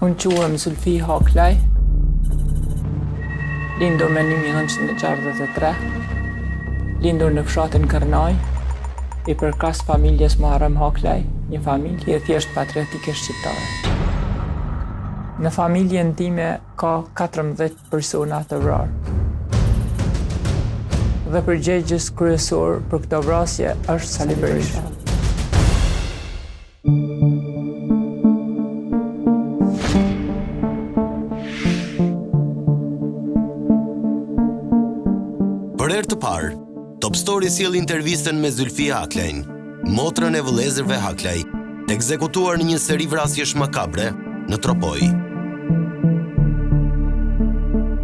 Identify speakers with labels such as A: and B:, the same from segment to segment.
A: Unë quhem Zulfi Haklaj, lindur me 1963, lindur në fshatin Kërnaj, i përkas familjes Muharrem Haklaj, një familje thjesht patriotike shqiptare. Në familjen time ka 14 persona të vrarë. Dhe përgjegjës kryesor për këtë vrasje është Sali Berisha.
B: Për herë të parë, Top Story sjell intervistën me Zulfi Haklajn, motrën e vëllezërve Haklaj, të ekzekutuar në një seri vrasjesh makabre në Tropoj.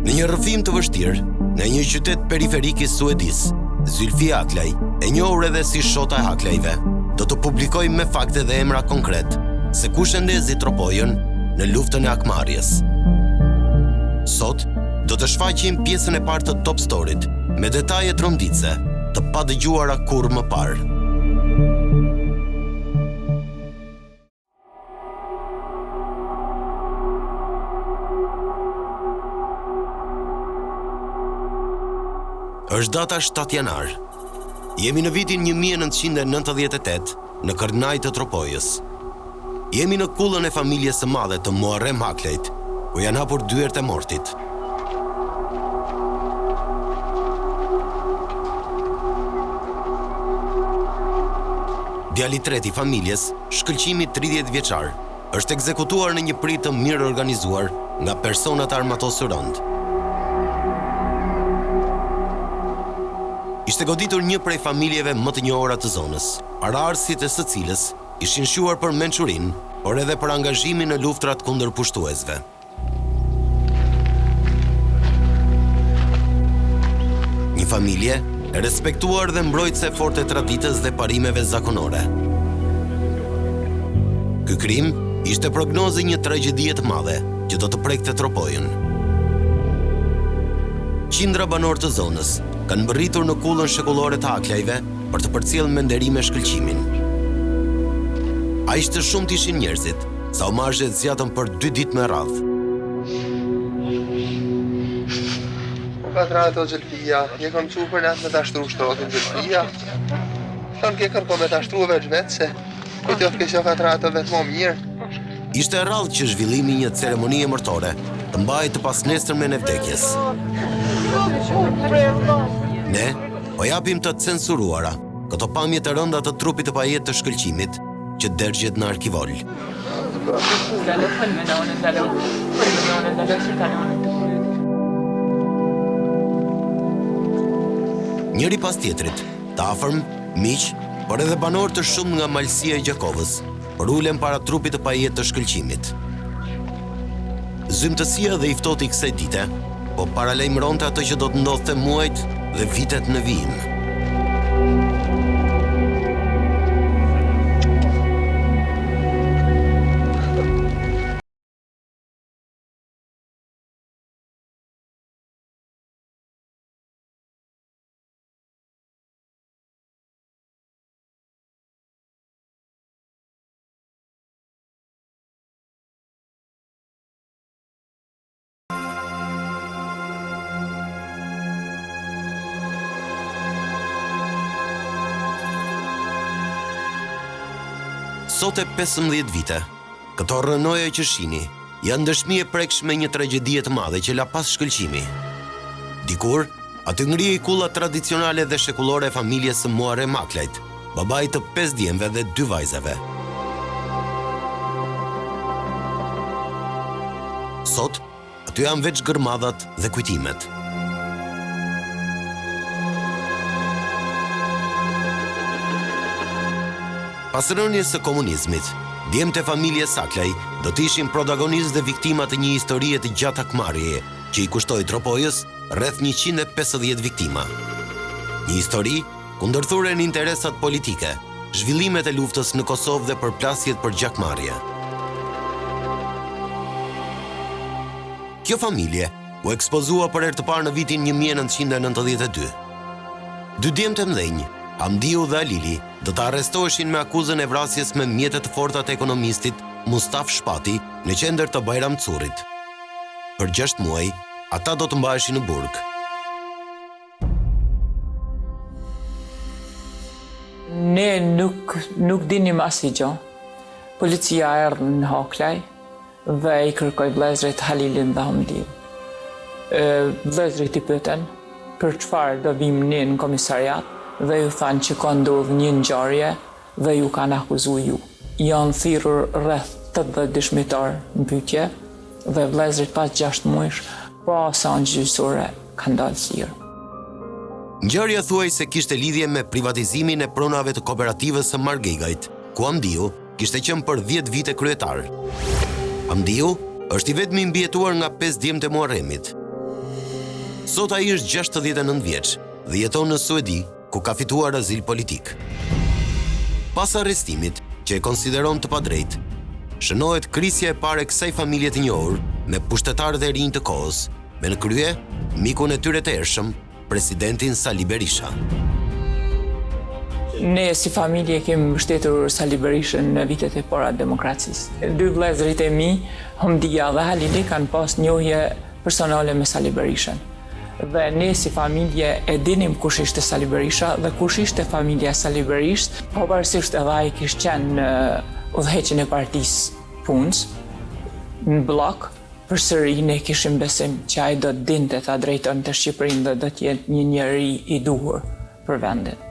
B: Në një rrëfim të vështirë, në një qytet periferik i Suedis, Zulfi Haklaj, e njohur edhe si Shota e Haklajve, do të publikoj me fakte dhe emra konkret se kush e ndezi Tropojën në luftën e Akmarrjes. Sot, do të shfaqim pjesën e parë të Top Storyt me detaje tronditse të padëgjuara kurrë më parë. Është data 7 janar. Jemi në vitin 1998 në Kërnaj të Tropojës. Jemi në kullën e familjes së madhe të Muharrem Haklajt, ku janë hapur dyert e mortit. Djali i tretë i familjes, shkëlqimi 30 vjeçar, është ekzekutuar në një pritje të mirë organizuar nga persona të armatosur rënd. Ishte goditur një prej familjeve më të njohura të zonës, paraardhësit e së cilës ishin shuar për mençurinë, por edhe për angazhimin në luftrat kundër pushtuesve. Një familje e respektuar dhe mbrojtëse forte traditës dhe parimeve zakonore. Ky krim ishte prognozi një tragjedie të madhe që do të prekte Tropojën. Qindra banor të zonës kanë mbërritur në kullën shekullore të Haklajve për të përcjellë me nderime shkëlqimin. Aq të shumt ishin njerëzit, sa omazhet zjatën për 2 ditë me radhë.
C: Ka trato Zulfia, je kam çu për natë me ta shtru shtrotin Zulfia. Kam ke kërko me ta shtru veç vetë se kujtof ke shoka trato vetë më mirë.
B: Ishte rrallë që zhvillimi një ceremonie mërtore të mbahej të pasnesërmen e vdekjes. Ne po japim të censuruara këto pamje të rënda të trupit të pajet të shkëlqimit që dërgjet në arkivol. Njëri pas tjetrit, të afërm, miq, por edhe banor të shumë nga malësia e Gjakovës, por ulen para trupit të pajet të shkëlqimit. Zymtësia dhe i ftohti i kësaj dite, po paralajmëronte atë që do të ndodhte muajt dhe vitet në vijim. Sot e 15 vite, këto rrënoja që shihni janë dëshmi e prekshme një tragjedie të madhe që la pas shkëlqimi. Dikur, aty ngrihej kulla tradicionale dhe shekullore e familjes së Muharrem Haklajt, babai të 5 djemve dhe 2 vajzave. Sot, aty janë veç gërmadhat dhe kujtimet. Pas rënies së komunizmit, djemtë e familjes Haklaj do të ishin protagonistë dhe viktima të një historie të gjatë akmarrjeje, që i kushtoi Tropojës rreth 150 viktima. Një histori ku ndërthuren interesat politike, zhvillimet e luftës në Kosovë dhe përplasjet për gjakmarrje. Kjo familje u ekspozua për herë të parë në vitin 1992. 2 djemtë e mdhenj, Hamdiu dhe Alili, do të arrestoheshin me akuzën e vrasjes me mjetet të forta të ekonomistit Mustaf Shpati në qendër të Bajram Curit. Për 6 muaj, ata do të mbaheshin në burg.
A: Ne nuk dinim asgjë. Policia erdhi në Haklaj dhe i kërkoi vëllezërit Halilin dhe Hamdin. Vëllezërit i pyetën për çfarë do vim ne në komisariat dhe ju thanë që ka ndodhur një ngjarje dhe ju kanë akuzuar ju. Janë thirrur rreth 80 dëshmitar në pyetje dhe vëllezërit pas 6 muajsh pa asanë gjyqësore kanë dalë sirë.
B: Ngjarja thuaj se kishte lidhje me privatizimin e pronave të kooperativës së Margegajt, ku Hamdiu kishte qenë për 10 vite kryetar. Hamdiu është i vetmi mbijetuar nga 5 djemtë e Muharremit. Sot ai është 69 vjeç dhe jeton në Suedi, ku ka fituar azil politik. Pas arrestimit, që e konsideron të padrejtë, shënohet krisja e parë e kësaj familje të njohur me pushtetarët e rinj të kohës, me në krye mikun e tyre të ershëm, presidentin Sali Berisha.
A: Ne si familje kemi mbështetur Sali Berishën në vitet e para të demokracisë. 2 vëllezërit e mi, Hamdia dhe Halili, kanë pas njohje personale me Sali Berishën. Dhe ne si familje e dinim kush ishte Sali Berisha dhe kush ishte familja Sali Berishës, pavarësisht edhe ai kishte qenë në udhëheqjen e partisë punës në blok. Përsëri ne kishim besim që ai do të dinte ta drejtonte Shqipërinë dhe do të jetë një njeri i duhur për vendin.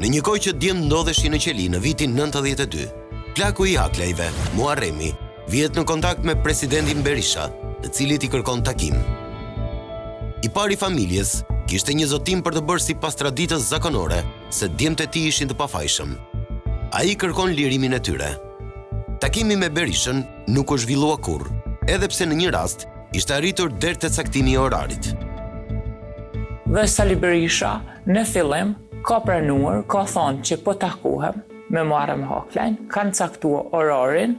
B: Në një kohë që djemt ndodheshin në qeli në vitin 92, plaku i Haklajve, Muharremi, vjet në kontakt me presidentin Berisha, të cilit i kërkon takim. I pari familjes kishte një zotim për të bërë sipas traditës zakonore se djemtë e tij ishin të pafajshëm. Ai kërkon lirimin e tyre. Takimi me Berishën nuk u zhvillua kurrë, edhe pse në një rast ishte arritur deri te caktimi i orarit.
A: Dhe Sali Berisha në fillim ka pranuar, ka thonë që po takohem me Muharrem Haklajn, kanë caktuar orarin,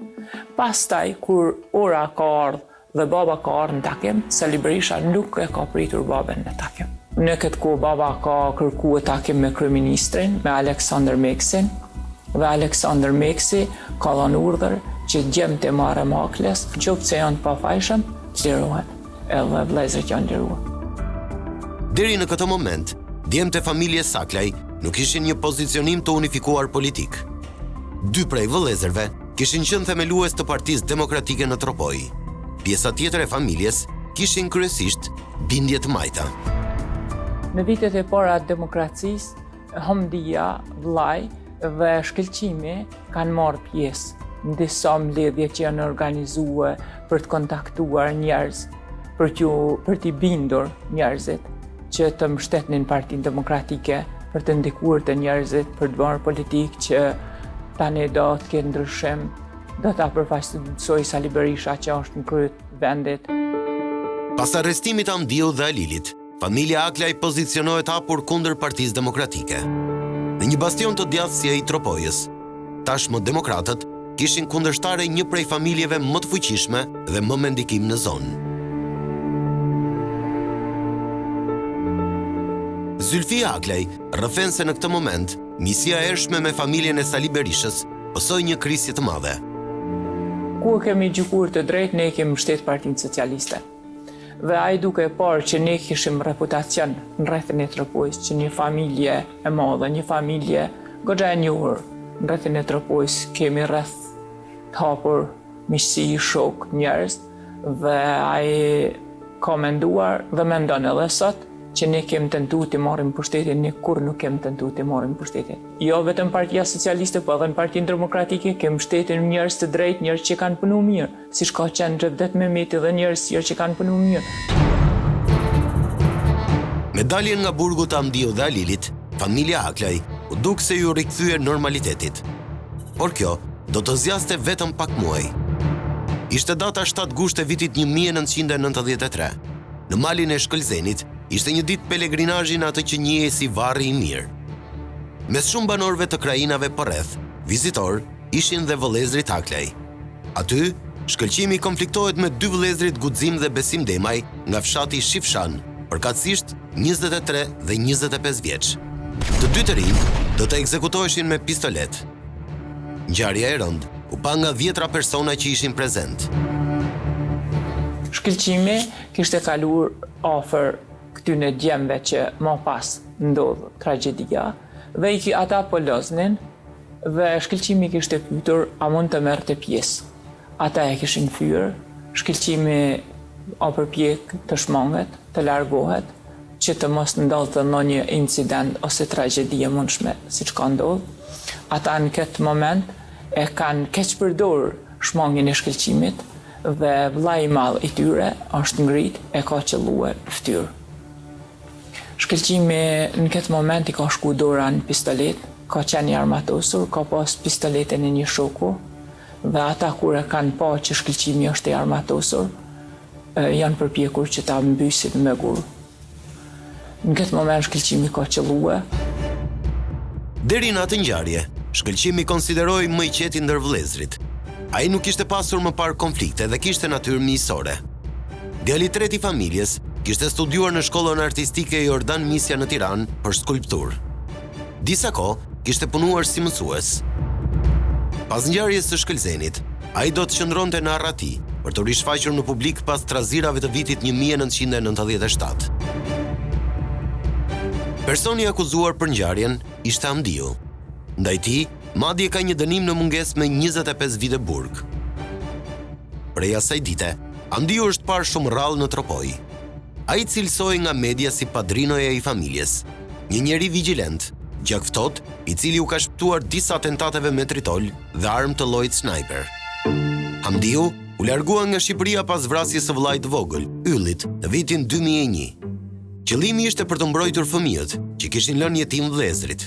A: pastaj kur ora ka ardhur dhe baba ka ardhur në takim, Sali Berisha nuk e ka pritur babën në takim. Në këtë kohë baba ka kërkuar takim me kryeministrin, me Aleksandër Meksin, dhe Aleksandër Meksi ka dhënë urdhër që djemtë e Muharrem Haklajs, qoftë se janë të pafajshëm, të lirohen, edhe vëllezërit janë liruar.
B: Deri në këtë moment, djemtë e familjes Haklaj nuk ishin një pozicionim të unifikuar politik. 2 prej vëllezërve kishin qenë themelues të Partisë Demokratike në Tropoj. Pjesa tjetër e familjes kishin kryesisht bindje të majta.
A: Në vitet e para të demokracisë, Hamdia, vllai dhe shkëlqimi kanë marrë pjesë në disa mbledhje që janë organizuar për të kontaktuar njerëz, për t'i bindur njerëzit që të mbështetnin Partinë Demokratike, për të ndikuar të njerëzit për të bërë politikë që tani do të ketë ndryshim, do ta përfaqësoj Sali Berisha që është në krye të vendit.
B: Pas arrestimit të Hamdiut dhe Halilit, familja Haklaj pozicionohet hapur kundër Partisë Demokratike. Në një bastion të djathtë si ai i Tropojës, tashmë demokratët kishin kundërshtare një prej familjeve më të fuqishme dhe më me ndikim në zonë. Zylfia Haklaj rrëfen se në këtë moment, misia e ershme me familjen e Sali Berishës pësoi një krisje të madhe.
A: Kur kemi gjykuar të drejtë, ne kemi mbështet Partinë Socialiste. Dhe ai duke e parë që ne kishim reputacion në rrethin e Tropojës, që një familje e madhe, një familje goxha e njohur në rrethin e Tropojës, kemi rreth të hapur miqësi, shok, njerëz, dhe ai ka menduar dhe mendon edhe sot që ne kemi tentuar të marrim pushtetin, ne kur nuk kemi tentuar të marrim pushtetin. Jo vetëm Partia Socialiste, po edhe në Partinë Demokratike kemi mbështetur njerëz të drejtë, njerëz që kanë punuar mirë, siç ka qenë Xhevdet Mehmeti dhe njerëz tjerë që kanë punuar mirë.
B: Me daljen nga burgu të Hamdiut dhe Halilit, familja Haklaj u duk se ju rikthye normalitetit. Por kjo do të zjaste vetëm pak muaj. Ishte data 7 gusht e vitit 1993. Në malin e Shkëlzenit, ishte një ditë pelegrinazhi në atë që njihej si varri i mirë. Mes shumë banorëve të krajinave përreth, vizitor ishin dhe vëllezërit Haklaj. Aty, shkëlqimi konfliktohet me 2 vëllezërit Guxim dhe Besim Demaj nga fshati Shifshan, përkatësisht 23 dhe 25 vjeç. Të dy të rinj do të ekzekutoheshin me pistolet. Ngjarja e rënd u pa nga 10 persona që ishin prezent.
A: Shkëlqimi kishte kaluar afër këtyne djemve që më pas ndodh tragjedia dhe ata po loznin dhe Shkëlqimi kishte pyetur a mund të merrte pjesë. Ata e kishin fyer, Shkëlqimi o përpjek të shmanget, të largohet, që të mos ndodhte ndonjë incident ose tragjedi e mundshme, siç ka ndodhur. Ata në këtë moment e kanë keq përdorur shmangjen e Shkëlqimit dhe vllai i madh i tyre është ngrit e ka qelluar fytyrë. Shkëlqimi në këtë moment i ka shku dora në pistolet, ka qenë i armatosur, ka pas pistoletin e një shoku dhe ata kur e kanë pa që Shkëlqimi është i armatosur, janë përpjekur që ta mbysin me gur. Në këtë moment Shkëlqimi ka qelluar.
B: Deri në atë ngjarje, Shkëlqimi konsideroi më i qeti ndër vëllezërit. Ai nuk kishte pasur më parë konflikte dhe kishte natyrë miqësore. Djali i tretë i familjes kishte studiuar në shkollën artistike Jordan Misja në Tiranë për skulpturë. Disa kohë kishte punuar si mësues. Pas ngjarjes së Shkëlzenit, ai do të qëndronte në Arrati për të rishfaqur në publik pas trazirave të vitit 1997. Personi akuzuar për ngjarjen ishte Hamdiu. Ndaj tij, madje ka një dënim në mungesë me 25 vite burg. Prej asaj dite, Hamdiu është parë shumë rrallë në Tropoj. Ai cilësohej nga media si padrinoja i familjes, një njeri vigjilent, gjakftot, i cili u ka shpëtuar disa atentateve me tritol dhe armë të llojit sniper. Hamdiu u largua nga Shqipëria pas vrasjes së vllait të vogël, Yllit, në vitin 2001. Qëllimi ishte për të mbrojtur fëmijët që kishin lënë jetim vëllezërit.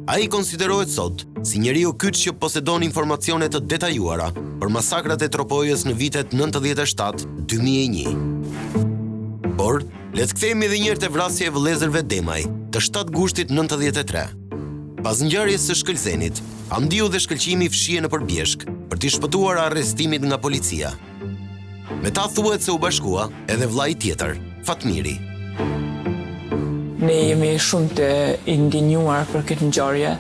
B: Ai konsiderohet sot si njeriu kyç që posedon informacione të detajuara për masakrat e Tropojës në vitet 97-2001. Por, le të kthehemi edhe një herë te vrasja e vëllezërve Demaj, të 7 gushtit 93. Pas ngjarjes së Shkëlzenit, Hamdiu dhe Shkëlqimi fshihen në Përbjeshk për t'i shpëtuar arrestimit nga policia. Me ta thuhet se u bashkua edhe vllai tjetër, Fatmiri.
A: Ne jemi shumë të indinjuar për këtë ngjarje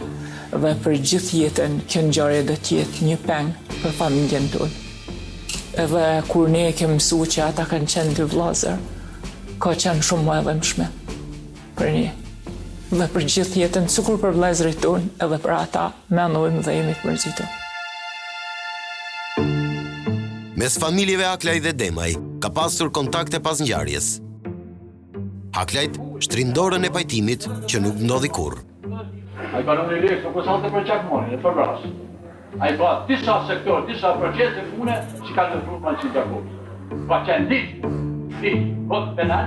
A: dhe për gjithë jetën kjo ngjarje do të jetë një peng për familjen tonë. Edhe kur ne e kemi mësuar që ata kanë qenë dy vëllezër, ka qenë shumë më e dhëmshme për ne. Dhe për gjithë jetën, sikur për vëllezërit tonë, edhe për ata, mendojmë dhe jemi të mërzitur.
B: Mes familjeve Haklaj dhe Demaj ka pasur kontakte pas ngjarjes. Haklajt shtrin dorën e pajtimit që nuk ndodhi kurrë.
D: Ai banon i lekë, nuk salte për çakmonin, për vras. Ai ba disa sektor, disa procese pune që kanë ndërtuar Mancin Jakub. Pa qenë ditë, vot penal.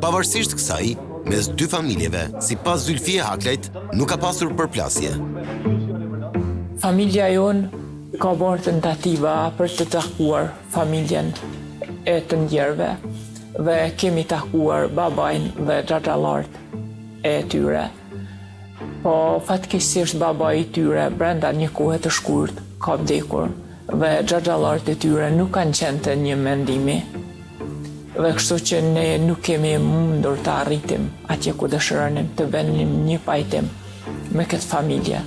B: Pavarësisht kësaj, mes dy familjeve, sipas Zylfie Haklajt, nuk ka pasur përplasje.
A: Familja jonë ka bërë tentativa për të takuar familjen e të ndjerve dhe kemi takuar babajnë dhe xhaxhallart e tyre. Po fatkeqësisht babai i tyre brenda një kohe të shkurt ka vdekur dhe xhaxhallart e tyre nuk kanë qenë të një mendimi. Dhe kështu që ne nuk kemi mundur të arritim atje ku dëshironim të bënim një pajtim me këtë familje.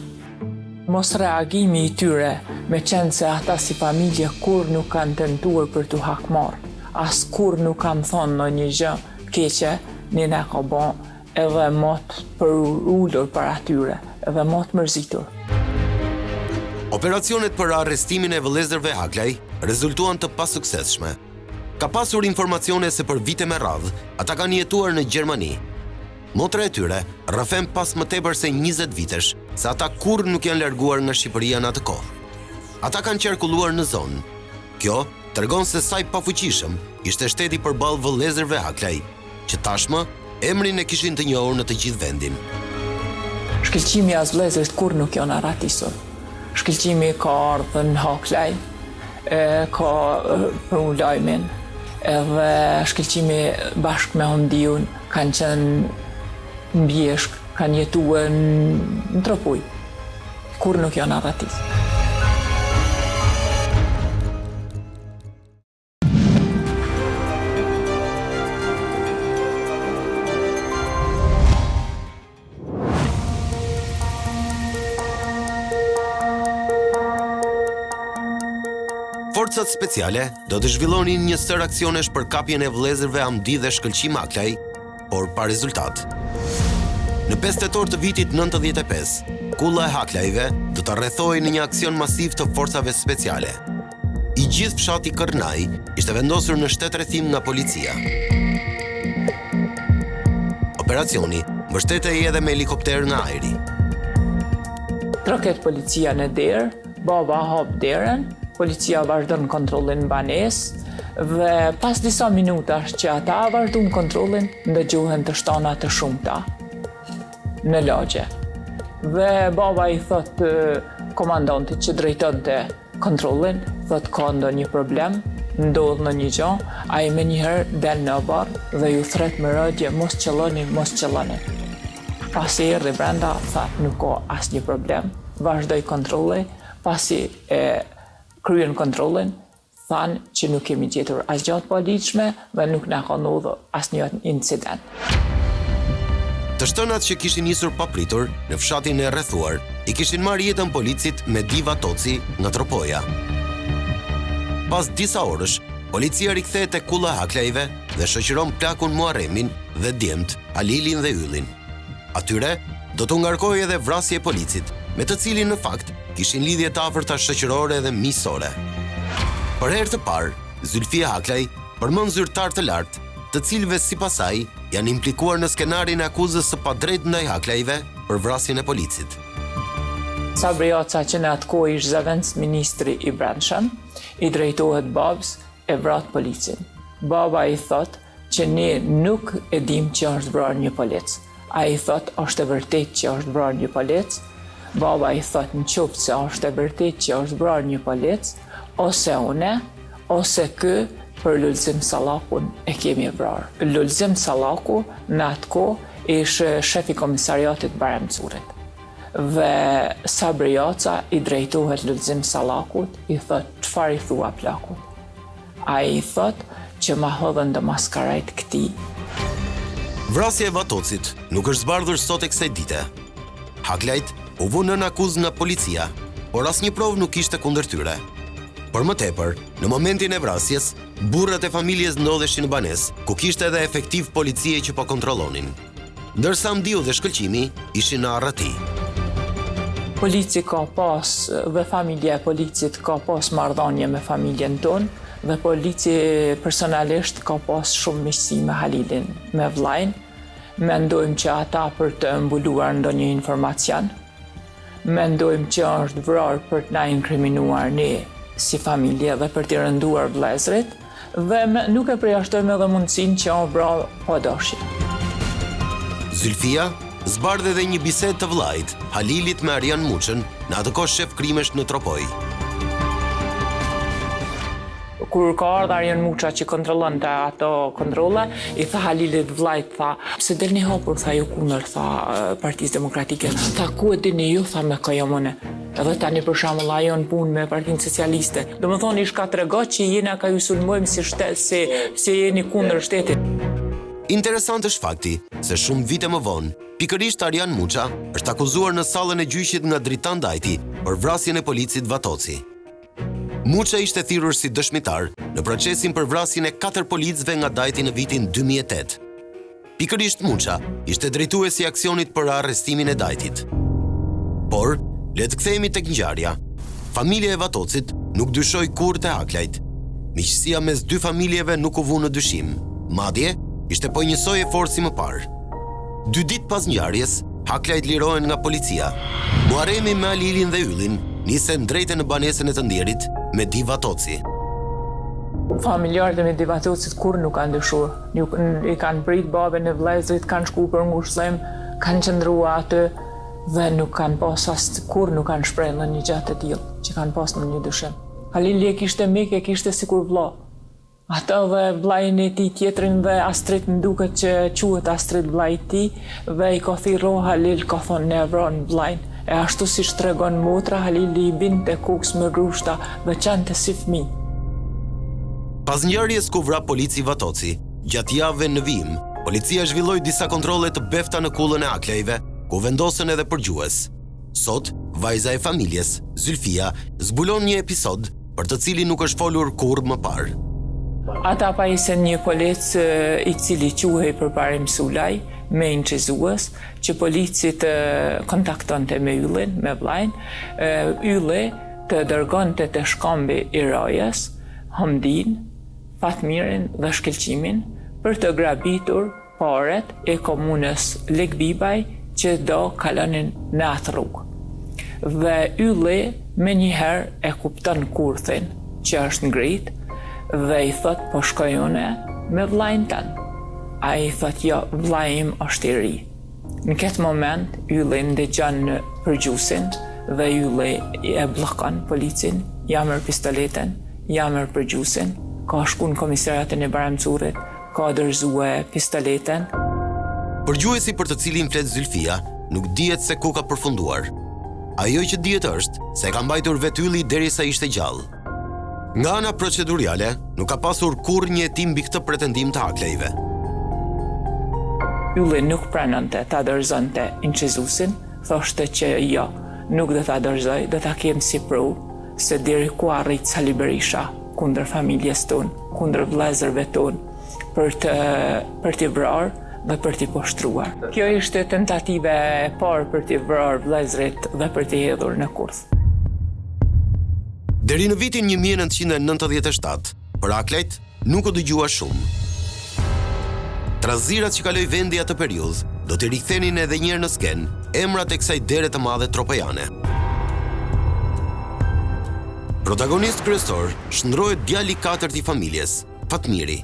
A: Mos reagimi i tyre me qenë se ata si familje kur nuk kanë tentuar për të hakmarr, as kur nuk kanë thonë në një gjë keqe, ne na ka bon edhe mot për ullur për atyre, edhe mot mërzitur.
B: Operacionet për arrestimin e vëllezërve Haklaj rezultuan të pasuksesshme. Ka pasur informacione se për vite me radhë, ata kanë jetuar në Gjermani. Motra e tyre rrëfen pas më tepër se 20 vitesh, se ata kurrë nuk janë larguar nga Shqipëria në atë kohë. Ata kanë qarkulluar në zonë. Kjo tregon se sa i pafuqishëm ishte shteti përballë vëllezërve Haklaj, që tashmë emrin e kishin të njohur në të gjithë vendin.
A: Shkëlqimi as vëllezërit kurrë nuk janë arratisur. Shkëlqimi ka ardhur në Haklaj, ka për unë lajmin, edhe Shkëlqimi bashkë me Hamdiun kanë qenë në Bjeshk, kanë jetuar në Tropuj, kur nuk janë arratisur.
B: Forcat speciale do të zhvillonin një stër aksionesh për kapjen e vëllezërve Hamdi dhe Shkëlqim Aklaj, por pa rezultat. Në 5 tetor të vitit 95, kulla e Aklajve do të rrethojë në një aksion masiv të forcave speciale. I gjithë fshati Kërnaj ishte vendosur në shtetërrethim nga policia. Operacioni mbështetej edhe me helikopter nga ajri.
A: Troket policia në derë, baba hap derën, policia vazhdon kontrollin banesë dhe pas disa minutash që ata vazhdon kontrollin, ndëgjohen të shtana të shumta në lagje. Dhe baba i thot komandantit që drejtonte kontrollin, thot ka ndonjë problem, ndodh në një gjë, ai me njëherë del në bar dhe ju thret me rëdje mos qëlloni. Pasi erdhi brenda, tha nuk ka asnjë problem, vazhdoi kontrolli, pasi kryen kontrollin, thanë që nuk kemi gjetur asgjë të paditshme dhe nuk na ka ndodhur asnjë incident.
B: Të shtënat që kishin nisur papritur në fshatin e rrethuar, i kishin marrë jetën policit me Diva Toci nga Tropoja. Pas disa orësh, policia rikthehet te kulla e Aklajve dhe shoqëron plakun Muharremin dhe djemt Alilin dhe Yllin. Atyre do të ngarkojë edhe vrasje e policit, me të cilin në fakt kishin lidhje të afërta shoqërore dhe miqësore. Për herë të parë, Zylfia Aklaj përmend zyrtar të lartë, të cilëve sipas saj janë implikuar në skenarin e akuzës së padrejtë ndaj Aklajve për vrasjen e policit.
A: Sabri Joca, që në atë kohë ishte zëvendës ministri i brendshëm, i drejtohet babës e vrat policin. Baba i thot që ne nuk e dim që është vrarë një polic. A i thot është e vërtet që është vrarë një polic. Baba i thot në qoftë se është e vërtet që është vrarë një polic, ose une, ose kë, për Lulzim Sallakun e kemi vrarë. Lulzim Sallaku në atë kohë ishte shefi komisariatit Barem Curit. Dhe Sabri Joca i drejtohet Lulzim Sallakut, i thot çfarë i thua plakut. Ai i thot që ma hodhën dhe maskarajt këtij.
B: Vrasja e Vatocit nuk është zbardhur sot e kësaj dite. Aklajt u vënë në akuzë nga policia, por asnjë provë nuk ishte kundër tyre. Por më tepër, në momentin e vrasjes, burrat e familjes ndodheshin në banesë, ku kishte edhe efektiv policie që po kontrollonin. Ndërsa Hamdiu dhe Shkëlqimi ishin në arrati.
A: Polici ka pas dhe familja e policit ka pas marrëdhënie me familjen tonë dhe polici personalisht ka pas shumë miqësi me Halilin, me vllajin. Mendojmë që ata për të mbuluar ndonjë informacion. Mendojmë që është vrarë për të na inkriminuar ne si familje dhe për t'i rënduar vëllezërit dhe nuk e përjashtojmë edhe mundësinë që o vrarë pa dashje.
B: Zylfia zbardhe edhe një bisedë të vllajit, Halilit me Arjan Muçën, në atë kohë shef krimesh në Tropoj.
A: Kur ka ardhur Arjan Muça që kontrollonte ato kontrolle, i tha Halilit vllajt, tha, pse delni hapur, tha ju kundër, tha Partisë Demokratike. Tha, ku e dini ju, tha me Kajamone. Edhe tani për shembull ajo në punë me Partinë Socialiste. Domethënë ish ka treguar që jena ka ju sulmojmë si shtet, se jeni kundër shtetit.
B: Interesant është fakti se shumë vite më vonë, pikërisht Arjan Muça është akuzuar në sallën e gjyqit nga Dritan Dajti për vrasjen e policit Vatoci. Muça ishte thirrur si dëshmitar në procesin për vrasjen e 4 policëve nga Dajti në vitin 2008. Pikërisht Muça ishte drejtuesi i aksionit për arrestimin e Dajtit. Por, le të kthehemi tek ngjarja. Familja e Vatocit nuk dyshoi kurrë te Aklajt. Miqësia mes dy familjeve nuk u vu në dyshim. Madje ishte po njësoj e fortë si më parë. 2 ditë pas ngjarjes, Aklajt lirohen nga policia. Muharremi me Alilin dhe Yllin nisen drejtë në banesën e të ndjerit me Diva Toci.
A: Familjarët e me Diva Tocit kur nuk kanë dëshuar. I kanë prit babën e vëllezërit, kanë shku për ngushëllim, kanë qëndruar aty dhe nuk kanë pas kur nuk kanë shprehur ndonjë gjë të tillë që kanë pas në një dyshim. Halili e kishte mik, e kishte sikur vëlla. Ata dhe vllajin e tij tjetrin dhe Astrid më duket që quhet Astrid vllai i tij dhe i ka thirrë Halil, ka thonë ne vron vllajin. E ashtu si tregon motra, Halili i binte koks me grushta dhe qante si fëmijë.
B: Pas ngjarjes ku vra polici Vatoci, gjatë javëve në vijim, policia zhvilloi disa kontrolle të befta në kullën e Aklajve, ku vendosën edhe përgjues. Sot, vajza e familjes, Zylfia, zbulon një episod për të cilin nuk është folur kurrë më parë.
A: Ata pa isën një polic i cili quhej përpara Sulaj, me inqizues, që policit kontaktonte me yllin, me vllajin, ylli të dërgonte të shkambi i Rajës, Hamdin, Fatmirin dhe Shkëlqimin për të grabitur paret e komunës Lekbibaj që do kalonin në atë rrugë. Dhe ylli me njëherë e kupton kurthin që është ngrit dhe i thot po shkoj une me vllajin tënë. A i thot jo, vllai im është i ri. Në këtë moment ylli ndëgjon përgjusin dhe ylli e bllokon policin, ja merr pistoletën, ja merr përgjusin, ka shku në komisariatin e Baramcurit, ka dorëzue pistoletën.
B: Përgjuesi për të cilin flet Zylfia nuk dihet se ku ka përfunduar. Ajo që dihet është se ka mbajtur vetë ylli derisa ishte gjallë. Nga ana procedurale, nuk ka pasur kurrë një hetim mbi këtë pretendim të Haklejve.
A: Ylli nuk pranonte ta dorëzonte incizusin, thoshte që jo, nuk do ta dorëzoj, do ta kem si provë se deri ku arrit Sali Berisha kundër familjes tonë, kundër vëllezërve tonë, për t'i vrarë dhe për t'i poshtruar. Kjo ishte tentative e parë për t'i vrarë vëllezërit dhe për t'i hedhur në kurth.
B: Deri në vitin 1997, për Haklejt nuk u dëgjua shumë. Trazirat që kaloi vendi atë periudhë do t'i rikthenin edhe një herë në skenë emrat e kësaj dere të madhe tropejane. Protagonist kryesor shndrohet djali i katërt i familjes, Fatmiri.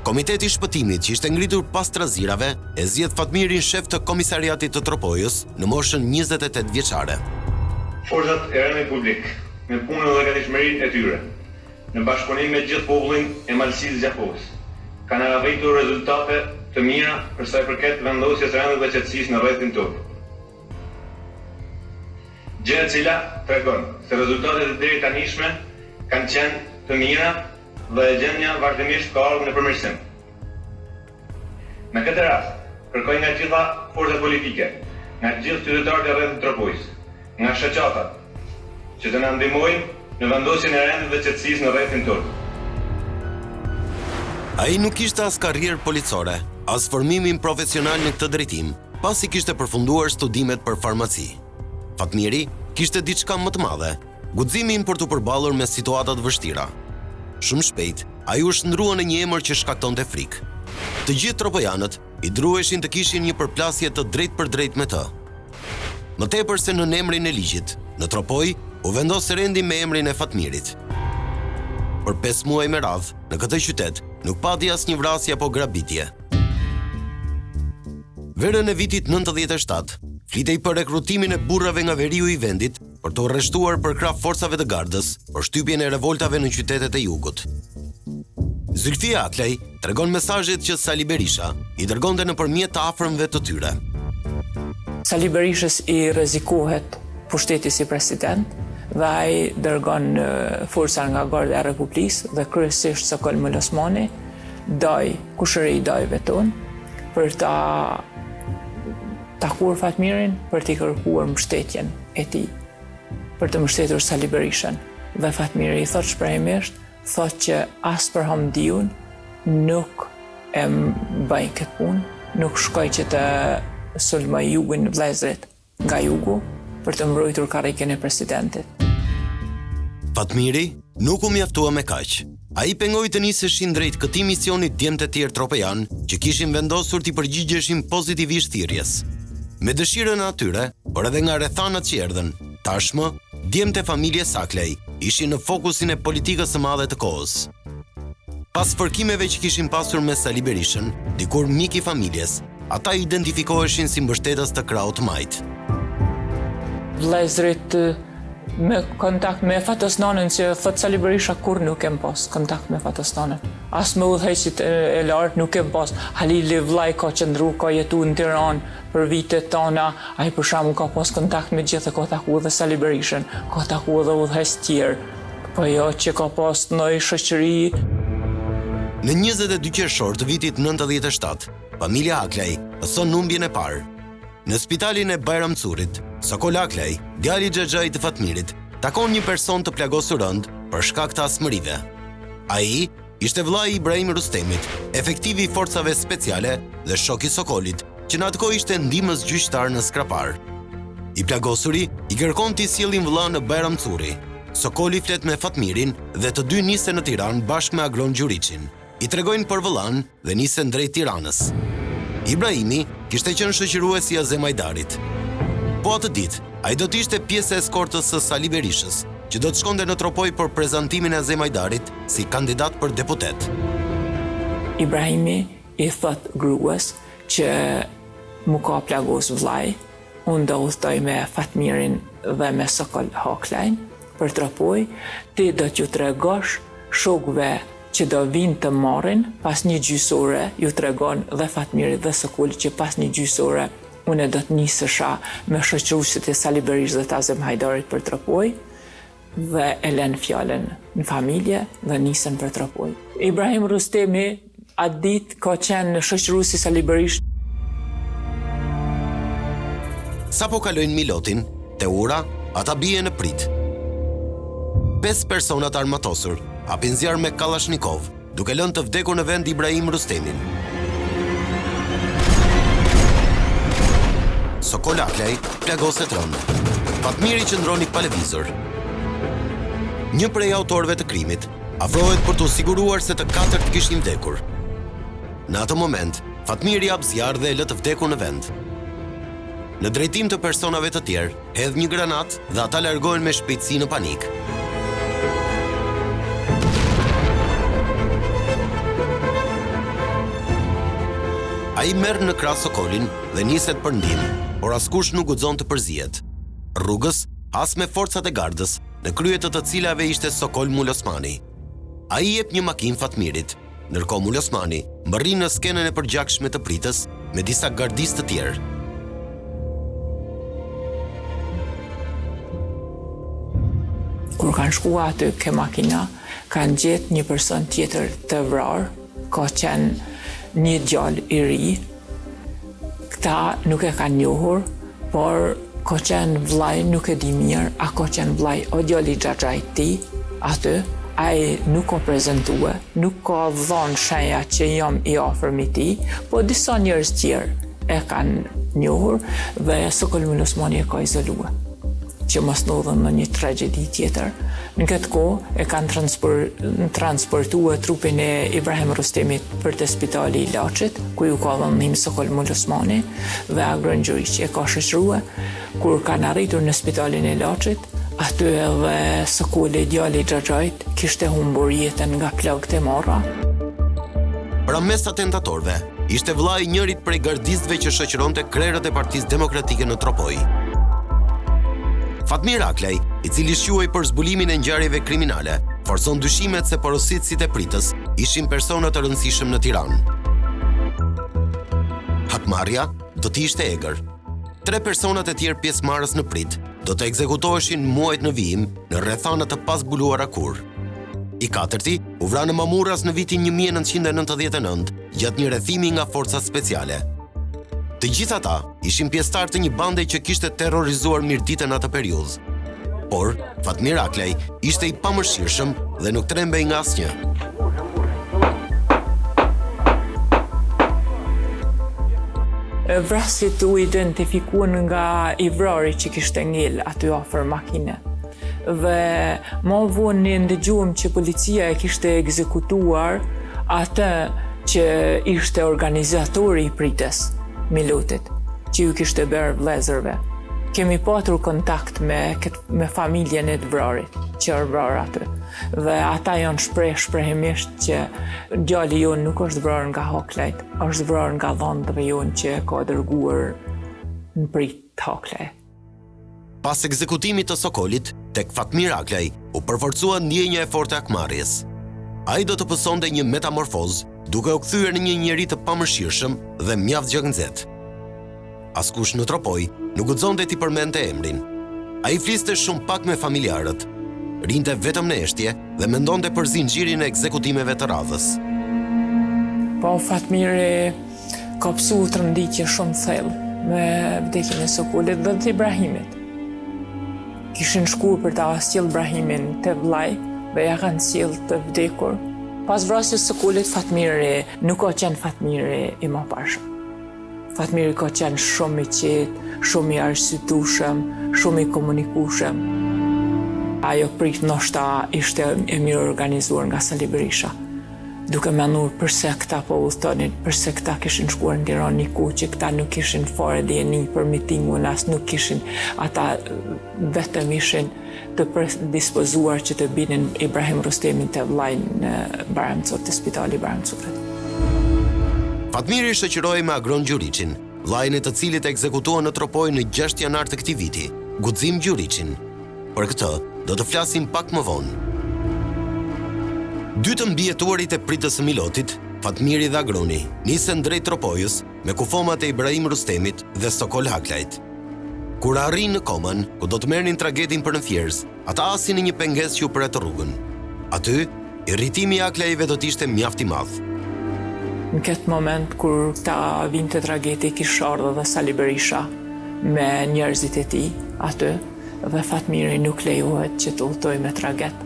B: Komiteti i shpëtimit që ishte ngritur pas trazirave e zgjedh Fatmirin shef të komisariatit të Tropojës në moshën 28 vjeçare.
E: Forcat e rëndë publik, me punën dhe gatishmërinë e tyre, në bashkëpunim me gjithë popullin e Malësisë Gjakovës, kanë arritur rezultate të mira për sa i përket vendosjes së rendit dhe qetësisë në rrethin tonë. Gjë e cila tregon se rezultatet e deri tanishme kanë qenë të mira dhe gjendja vazhdimisht ka ardhur në përmirësim. Në këtë rast, kërkoj nga gjitha forcat politike, nga gjithë qytetarët e rrethit Tropojës, nga shoqatat, që të na ndihmojnë në vendosjen e rendit dhe qetësisë në rrethin tonë.
B: Ai nuk kishte as karrierë policore, as formimin profesional në këtë drejtim, pasi kishte përfunduar studimet për farmaci. Fatmiri kishte diçka më të madhe, guximin për të përballur me situata të vështira. Shumë shpejt, ai u shndrua në një emër që shkaktonte frikë. Të gjithë tropojanët i druheshin të kishin një përplasje të drejtë për drejtë me të. Më tepër se në emrin e ligjit, në Tropoj u vendos rendi me emrin e Fatmirit. Për 5 muaj me radhë, në këtë qytet nuk pati asnjë vrasje apo grabitje. Verën e vitit 97, flitej për rekrutimin e burrave nga veriu i vendit për të arrestuar për krah forcave të gardës për shtypjen e revoltave në qytetet e jugut. Zylfia Aklej tregon mesazhet që Sali Berisha i dërgonte nëpërmjet të afërmëve të tyre.
A: Sali Berishës i rrezikohet pushteti si president dhe ai dërgon forca nga Garda e Republikës dhe kryesisht Sokol Osmani kushëri i dajve tonë për ta takuar Fatmirin, për t'i kërkuar mbështetjen e tij, për të mbështetur Sali Berishën. Dhe Fatmiri i thot shprehimisht, thot që as për Hamdiun nuk e bëj këtë punë, nuk shkoj që të sulmoj jugun vëllezërit nga jugu për të mbrojtur karriken e presidentit.
B: Fatmiri nuk u mjaftua me kaq. Ai pengoi të niseshin drejt këtij misioni djemtë të tjerë tropejan që kishin vendosur t'i përgjigjeshin pozitivisht thirrjes. Me dëshirën e atyre, por edhe nga rrethanat që erdhën, tashmë djemtë e familjes Aklej ishin në fokusin e politikës së madhe të kohës. Pas fërkimeve që kishin pasur me Sali Berishën, dikur mik i familjes, ata identifikoheshin si mbështetës të krahut të majt.
A: Vëllezërit me kontakt me fatosnanën që thot Sali Berisha kur nuk kem pas kontakt me fatosnanën. As me udhëheqësit e lartë nuk kem pas. Halili vllai ka qëndru, ka jetu në Tiranë për vitet tona, ai për shkakun ka pas kontakt me gjithë, ka taku edhe Sali Berishën, ka taku edhe udhëheqës tjerë. Po jo që ka pas ndonjë shoqëri.
B: Në 22 qershor të vitit 97, familja Aklej pëson humbjen e parë. Në spitalin e Bajramcurit, Sokol Aklej, djali xhaxhai të Fatmirit, takon një person të plagosur rënd për shkak të asmërive. Ai ishte vllai i Ibrahim Rustemit, efektivi i forcave speciale dhe shoku i Sokolit, që në atë kohë ishte ndihmës gjyqtar në Skrapar. I plagosuri i kërkon t'i sjellin vëlla në Bajram Curi. Sokoli flet me Fatmirin dhe të dy nisen në Tiranë bashkë me Agron Gjuriçin. I tregojnë për vëllan dhe nisen drejt Tiranës. Ibrahimi kishte qenë shoqërues i Azem Hajdarit. Po atë ditë, ai do të ishte pjesë e eskortës së Sali Berishës, që do të shkonte në Tropoj për prezantimin e Azem Hajdarit si kandidat për deputet.
A: Ibrahimi i thot gruas që mu ka plagos vllai, unë do udhtoj me Fatmirin dhe me Sokol Hoklajn për Tropoj, ti do t'ju tregosh shokëve që do vinë të marrin pas një gjysore, ju tregon dhe Fatmirit dhe Sokolit që pas një gjysore unë do të nisesha me shoqëruesit e Sali Berishës dhe të Azem Hajdarit për Tropoj dhe e lën fjalën në familje dhe nisen për Tropoj. Ibrahim Rustemi atë ditë ka qenë shoqëruesi i Sali Berishës.
B: Sa po kalojnë Milotin, te ura, ata bie në prit. 5 personat armatosur hapin zjarr me Kalashnikov, duke lënë të vdekur në vend Ibrahim Rustemin. Sokol Aklaj plagoset rënd. Fatmiri qëndroni pa lëvizur. Një prej autorëve të krimit afrohet për të siguruar se të katërt kishin vdekur. Në atë moment, Fatmiri hap zjarr dhe e lë të vdekur në vend. Në drejtim të personave të tjerë, hedh një granat dhe ata largohen me shpejtësi në panik. Ai merr në krah Sokolin dhe niset për ndihmë, por askush nuk guxon të përzihet. Rrugës as me forcat e gardës, në krye të cilave ishte Sokol Mulosmani. Ai jep një makinë Fatmirit, ndërkohë Mulosmani mbërrin në skenën e përgjakshme të pritës me disa gardistë të tjerë.
A: Kur kanë shkuar aty ke makina, kanë gjetë një person tjetër të vrarë, ka qenë një djalë i ri. Këta nuk e kanë njohur, por ka qenë vllai, nuk e di mirë, a ka qenë vllai o djali i xhaxhait ti aty. Ai nuk ka prezentue, nuk ka dhënë shenja që jam i afërm i tij, po disa njerëz tjerë e kanë njohur dhe Sokol Mulosmani e ka izoluar, që mos ndodhen në një tragjedi tjetër. Në këtë kohë e kanë transportuar trupin e Ibrahim Rustemit për te spitali i Laçit, ku ju ka dhënë ndihmë Sokol Mulosmani dhe Agron Gjuriçi e ka shoqëruar. Kur kanë arritur në spitalin e Laçit, aty edhe Sokoli, djali i xhaxhait, kishte humbur jetën nga plagët e marra.
B: Pra mes atentatorëve, ishte vllai i njërit prej gardistëve që shoqëronte krerët e Partisë Demokratike në Tropoj. Fatmir Aklaj, i cili shquhej për zbulimin e ngjarjeve kriminale, forcon dyshimet se porositësit e pritës ishin persona të rëndësishëm në Tiranë. Hakmarrja do të ishte egër. 3 personat e tjerë pjesëmarrës në prit do të ekzekutoheshin muajt në vijim në rrethana të pazbuluara kurrë. I katërti u vra në Mamurras në vitin 1999 gjatë një rrethimi nga forcat speciale. Të gjithë ata ishin pjesëtar të një bande që kishte terrorizuar Mirditën atë periudhë. Por Fatmir Aklaj ishte i pamëshirshëm dhe nuk trembej nga asnjë.
A: Vrasit u identifikuan nga i vrari që kishte ngel aty afër makine. Dhe më vonë ndëgjuam që policia e kishte ekzekutuar atë që ishte organizatori i pritës Milotit, që ju kishte bërë vëllezërve. Kemi patur kontakt me familjen e të vrarit, që është vrarë aty. Dhe ata janë shprehimisht që djali jonë nuk është vrarë nga Hoklajt, është vrarë nga dhëndëve jonë që ka dërguar në prit Hoklaj.
B: Pas ekzekutimit të Sokolit, tek Fatmir Aklaj u përforcua ndjenja e fortë e hakmarrjes. Ai do të pësonte një metamorfozë, duke u kthyer në një njeri të pamëshirshëm dhe mjaft gjaknxet. Askush në Tropoj nuk guxonte t'i përmendte emrin. Ai fliste shumë pak me familjarët, rinte vetëm në eshtje dhe mendonte për zinxhirin e ekzekutimeve të radhës.
A: Po Fatmiri ka psu trënditje shumë thellë me vdekjen e Sokolit dhe të Ibrahimit. Kishin shkuar për ta sjellë Ibrahimin te vllai, dhe ja kanë sjell të vdekur. Pas vrasjes së Kulit, Fatmiri nuk ka qenë Fatmiri i mëparshëm. Fatmiri ka qenë shumë i qetë, shumë i arsyetueshëm, shumë i komunikueshëm. Ajo prit ndoshta ishte e mirë organizuar nga Sali Berisha. Duke menduar përse këta po udhtonin, përse këta kishin shkuar në Tiranë një kohë që këta nuk kishin fare dieni për mitingun, as nuk kishin, ata vetëm ishin të predispozuar që të binin Ibrahim Rustemin të vllai në Baramcot, të spitali Baramcotit.
B: Fatmiri shoqëroi me Agron Gjuriçin, vllain e të cilit ekzekutuan në Tropoj në 6 janar të këtij viti, Guxim Gjuriçin. Për këtë do të flasim pak më vonë. Dy të mbijetuarit e pritës së Milotit, Fatmiri dhe Agroni, nisën drejt Tropojës me kufomat e Ibrahim Rustemit dhe Sokol Haklajt. Kur arrin në Koman, ku do të merrnin tragedin për në Fjerz, ata asin në një pengesë që u pret rrugën. Aty, irritimi i Haklajve do të ishte mjaft i madh.
A: Në këtë moment kur ta vinte tragedi, kishte ardhur dhe Sali Berisha me njerëzit e tij aty, dhe Fatmiri nuk lejohet që të udhtoj me traged,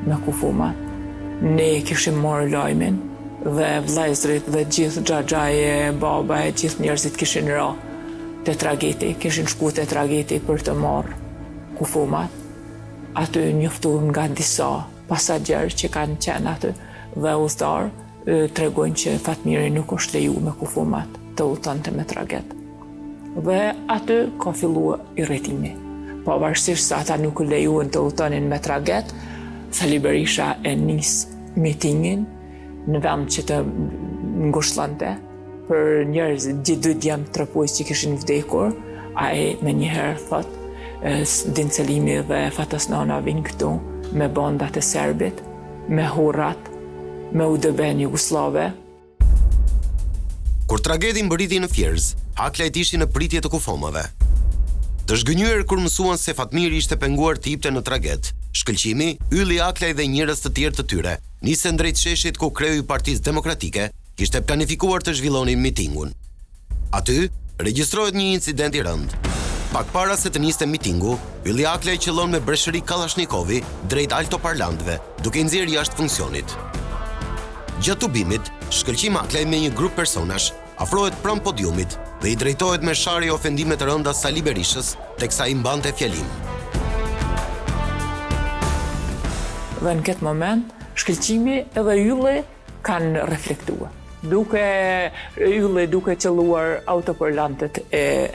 A: me kufumat. Ne kishim marrë lajmin dhe vllezrit dhe gjithë xhaxhaje, babaje, gjithë njerëzit kishin ra te tragedi, kishin shku te tragedi për të marrë kufumat. Aty njoftuan nga disa pasagjerë që kanë qenë aty dhe udhëtar tregojnë që Fatmiri nuk është leju me kufumat të udhtonte me traged. Dhe aty ka filluar irritimi. Pavarësisht se ata nuk lejuan të udhtonin me traged, Sali Berisha e nis mitingin në vend që të ngushëllonte për njerëz gjithë dy djemt Tropojës që kishin vdekur. Ai me njëherë thot, Din Selimi dhe Fatas Nana vinë këtu me bandat e serbit, me hurrat, me UDB-n jugoslave.
B: Kur tragedi mbërriti në Fjerz, Haklajt ishin në pritje të kufomave. Të zhgënjur kur mësuan se Fatmiri ishte penguar të jepte në traged, shkëlqimi, ylli Haklaj dhe njerëz të tjerë të tyre nisën drejt sheshit ku kreu i Partisë Demokratike kishte planifikuar të zhvillonin mitingun. Aty regjistrohet një incident i rënd. Pak para se të niste mitingu, ylli Haklaj qëllon me breshëri Kallashnikovi drejt altoparlantëve, duke i nxjerrë jashtë funksionit. Gjatë tubimit, shkëlqim Haklaj me një grup personash afrohet pranë podiumit dhe i drejtohet me sharje ofendime të rënda Sali Berishës, teksa i mbante fjalim.
A: Dhe në këtë moment, shkëlqimi edhe ylli kanë reflektuar. Ylli duke qelluar autoparlantet e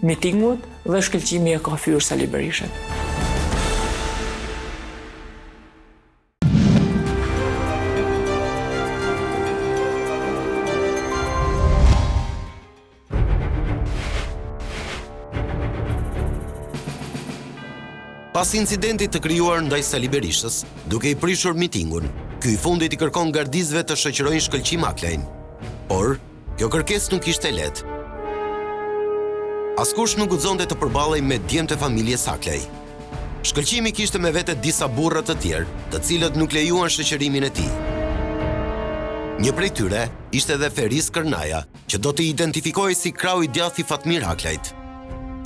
A: mitingut dhe shkëlqimi e ka fyer Sali Berishën.
B: Pas incidentit të krijuar ndaj Sali Berishës, duke i prishur mitingun, ky i fundit i kërkon gardizëve të shoqërojnë shkëlqim Haklajn. Por, kjo kërkesë nuk ishte lehtë. Askush nuk guxonte të përballej me djemt e familjes Haklaj. Shkëlqimi kishte me vete disa burra të tjerë, të cilët nuk lejuan shoqërimin e tij. Një prej tyre ishte edhe Feriz Kërnaja, që do të identifikojë si krau i djathtë i Fatmir Haklajt.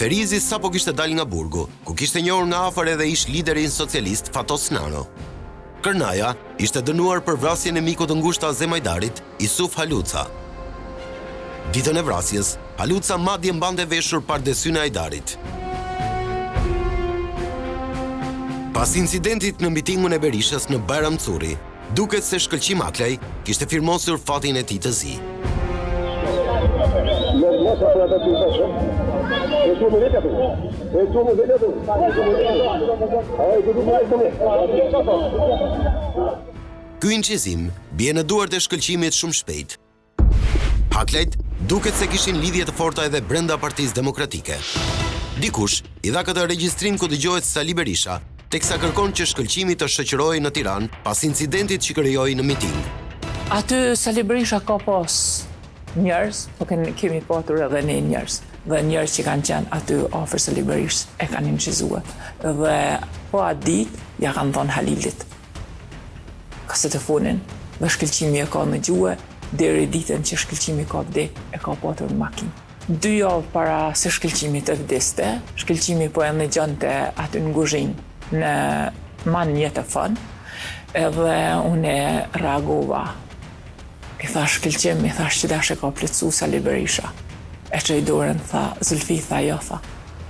B: Ferizi sapo kishte dalë nga burgu, ku kishte njohur nga afër edhe ish liderin socialist Fatos Nano. Kërnaja ishte dënuar për vrasjen e mikut të ngushtë të Azem Hajdarit, Isuf Haluca. Ditën e vrasjes, Haluca madje mbante veshur pardesyn e Hajdarit. Pas incidentit në mitingun e Berishës në Bajram Curri, duket se shkëlqim Haklaj kishte firmosur fatin e tij të zi. Ky inqizim bie në duart e shkëlqimit shumë shpejt. Haklajt duket se kishin lidhje të forta edhe brenda Partisë Demokratike. Dikush i dha këtë regjistrim ku dëgjohet Sali Berisha, teksa kërkon që shkëlqimi të shoqërohej në Tiranë pas incidentit që krijoi në miting.
A: Aty Sali Berisha ka pas njerëz, po kemi patur edhe ne njerëz. Dhe njerëz që kanë qenë aty afër Sali Berishës e kanë incizuar. Dhe po atë ditë ja kanë dhënë Halilit kasetefonin dhe shkëlqimi e ka në gjuhë deri ditën që shkëlqimi ka vdek e ka patur në makinë. 2 javë para se shkëlqimi të vdeste, shkëlqimi po e ndëgjonte aty në kuzhinë në man një telefon Edhe unë reagova. I thash shkëlqim, i thash që dash e ka plëcu Sali Berisha. E që i dorën, tha, Zulfi, tha, jo, tha.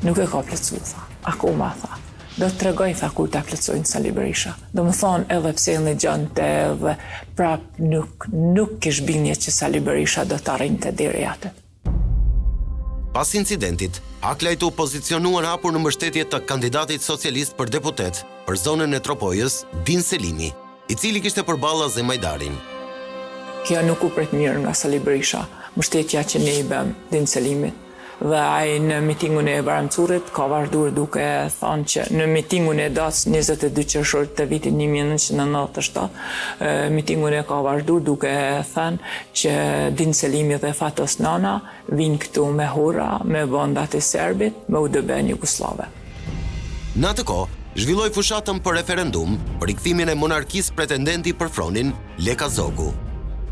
A: Nuk e ka plëcu, tha. Akoma, tha. Do të tregoj, tha, kur ta plëcojnë Sali Berisha. Do më thonë, edhe pse në gjante, edhe prap nuk kish binje që Sali Berisha do të arrinte deri atë.
B: Pas incidentit, Aklajt u pozicionuan hapur në mbështetje të kandidatit socialist për deputet për zonën e Tropojës, Din Selimi, i cili kishte përballa Zemajdarin.
A: Kjo nuk u pret mirë nga Sali Berisha, mbështetja që ne i bëm Din Selimit. Dhe ai në mitingun e Baramcurit ka vazhduar duke thënë që në mitingun e datës 22 qershor të vitit 1997, mitingun e ka vazhduar duke thënë që Din Selimi dhe Fatos Nana vinë këtu me hura, me bandat e serbit, me UDB-n jugoslave.
B: Në atë kohë, zhvilloi fushatën për referendum për rikthimin e monarkisë pretendenti për fronin Leka Zogu.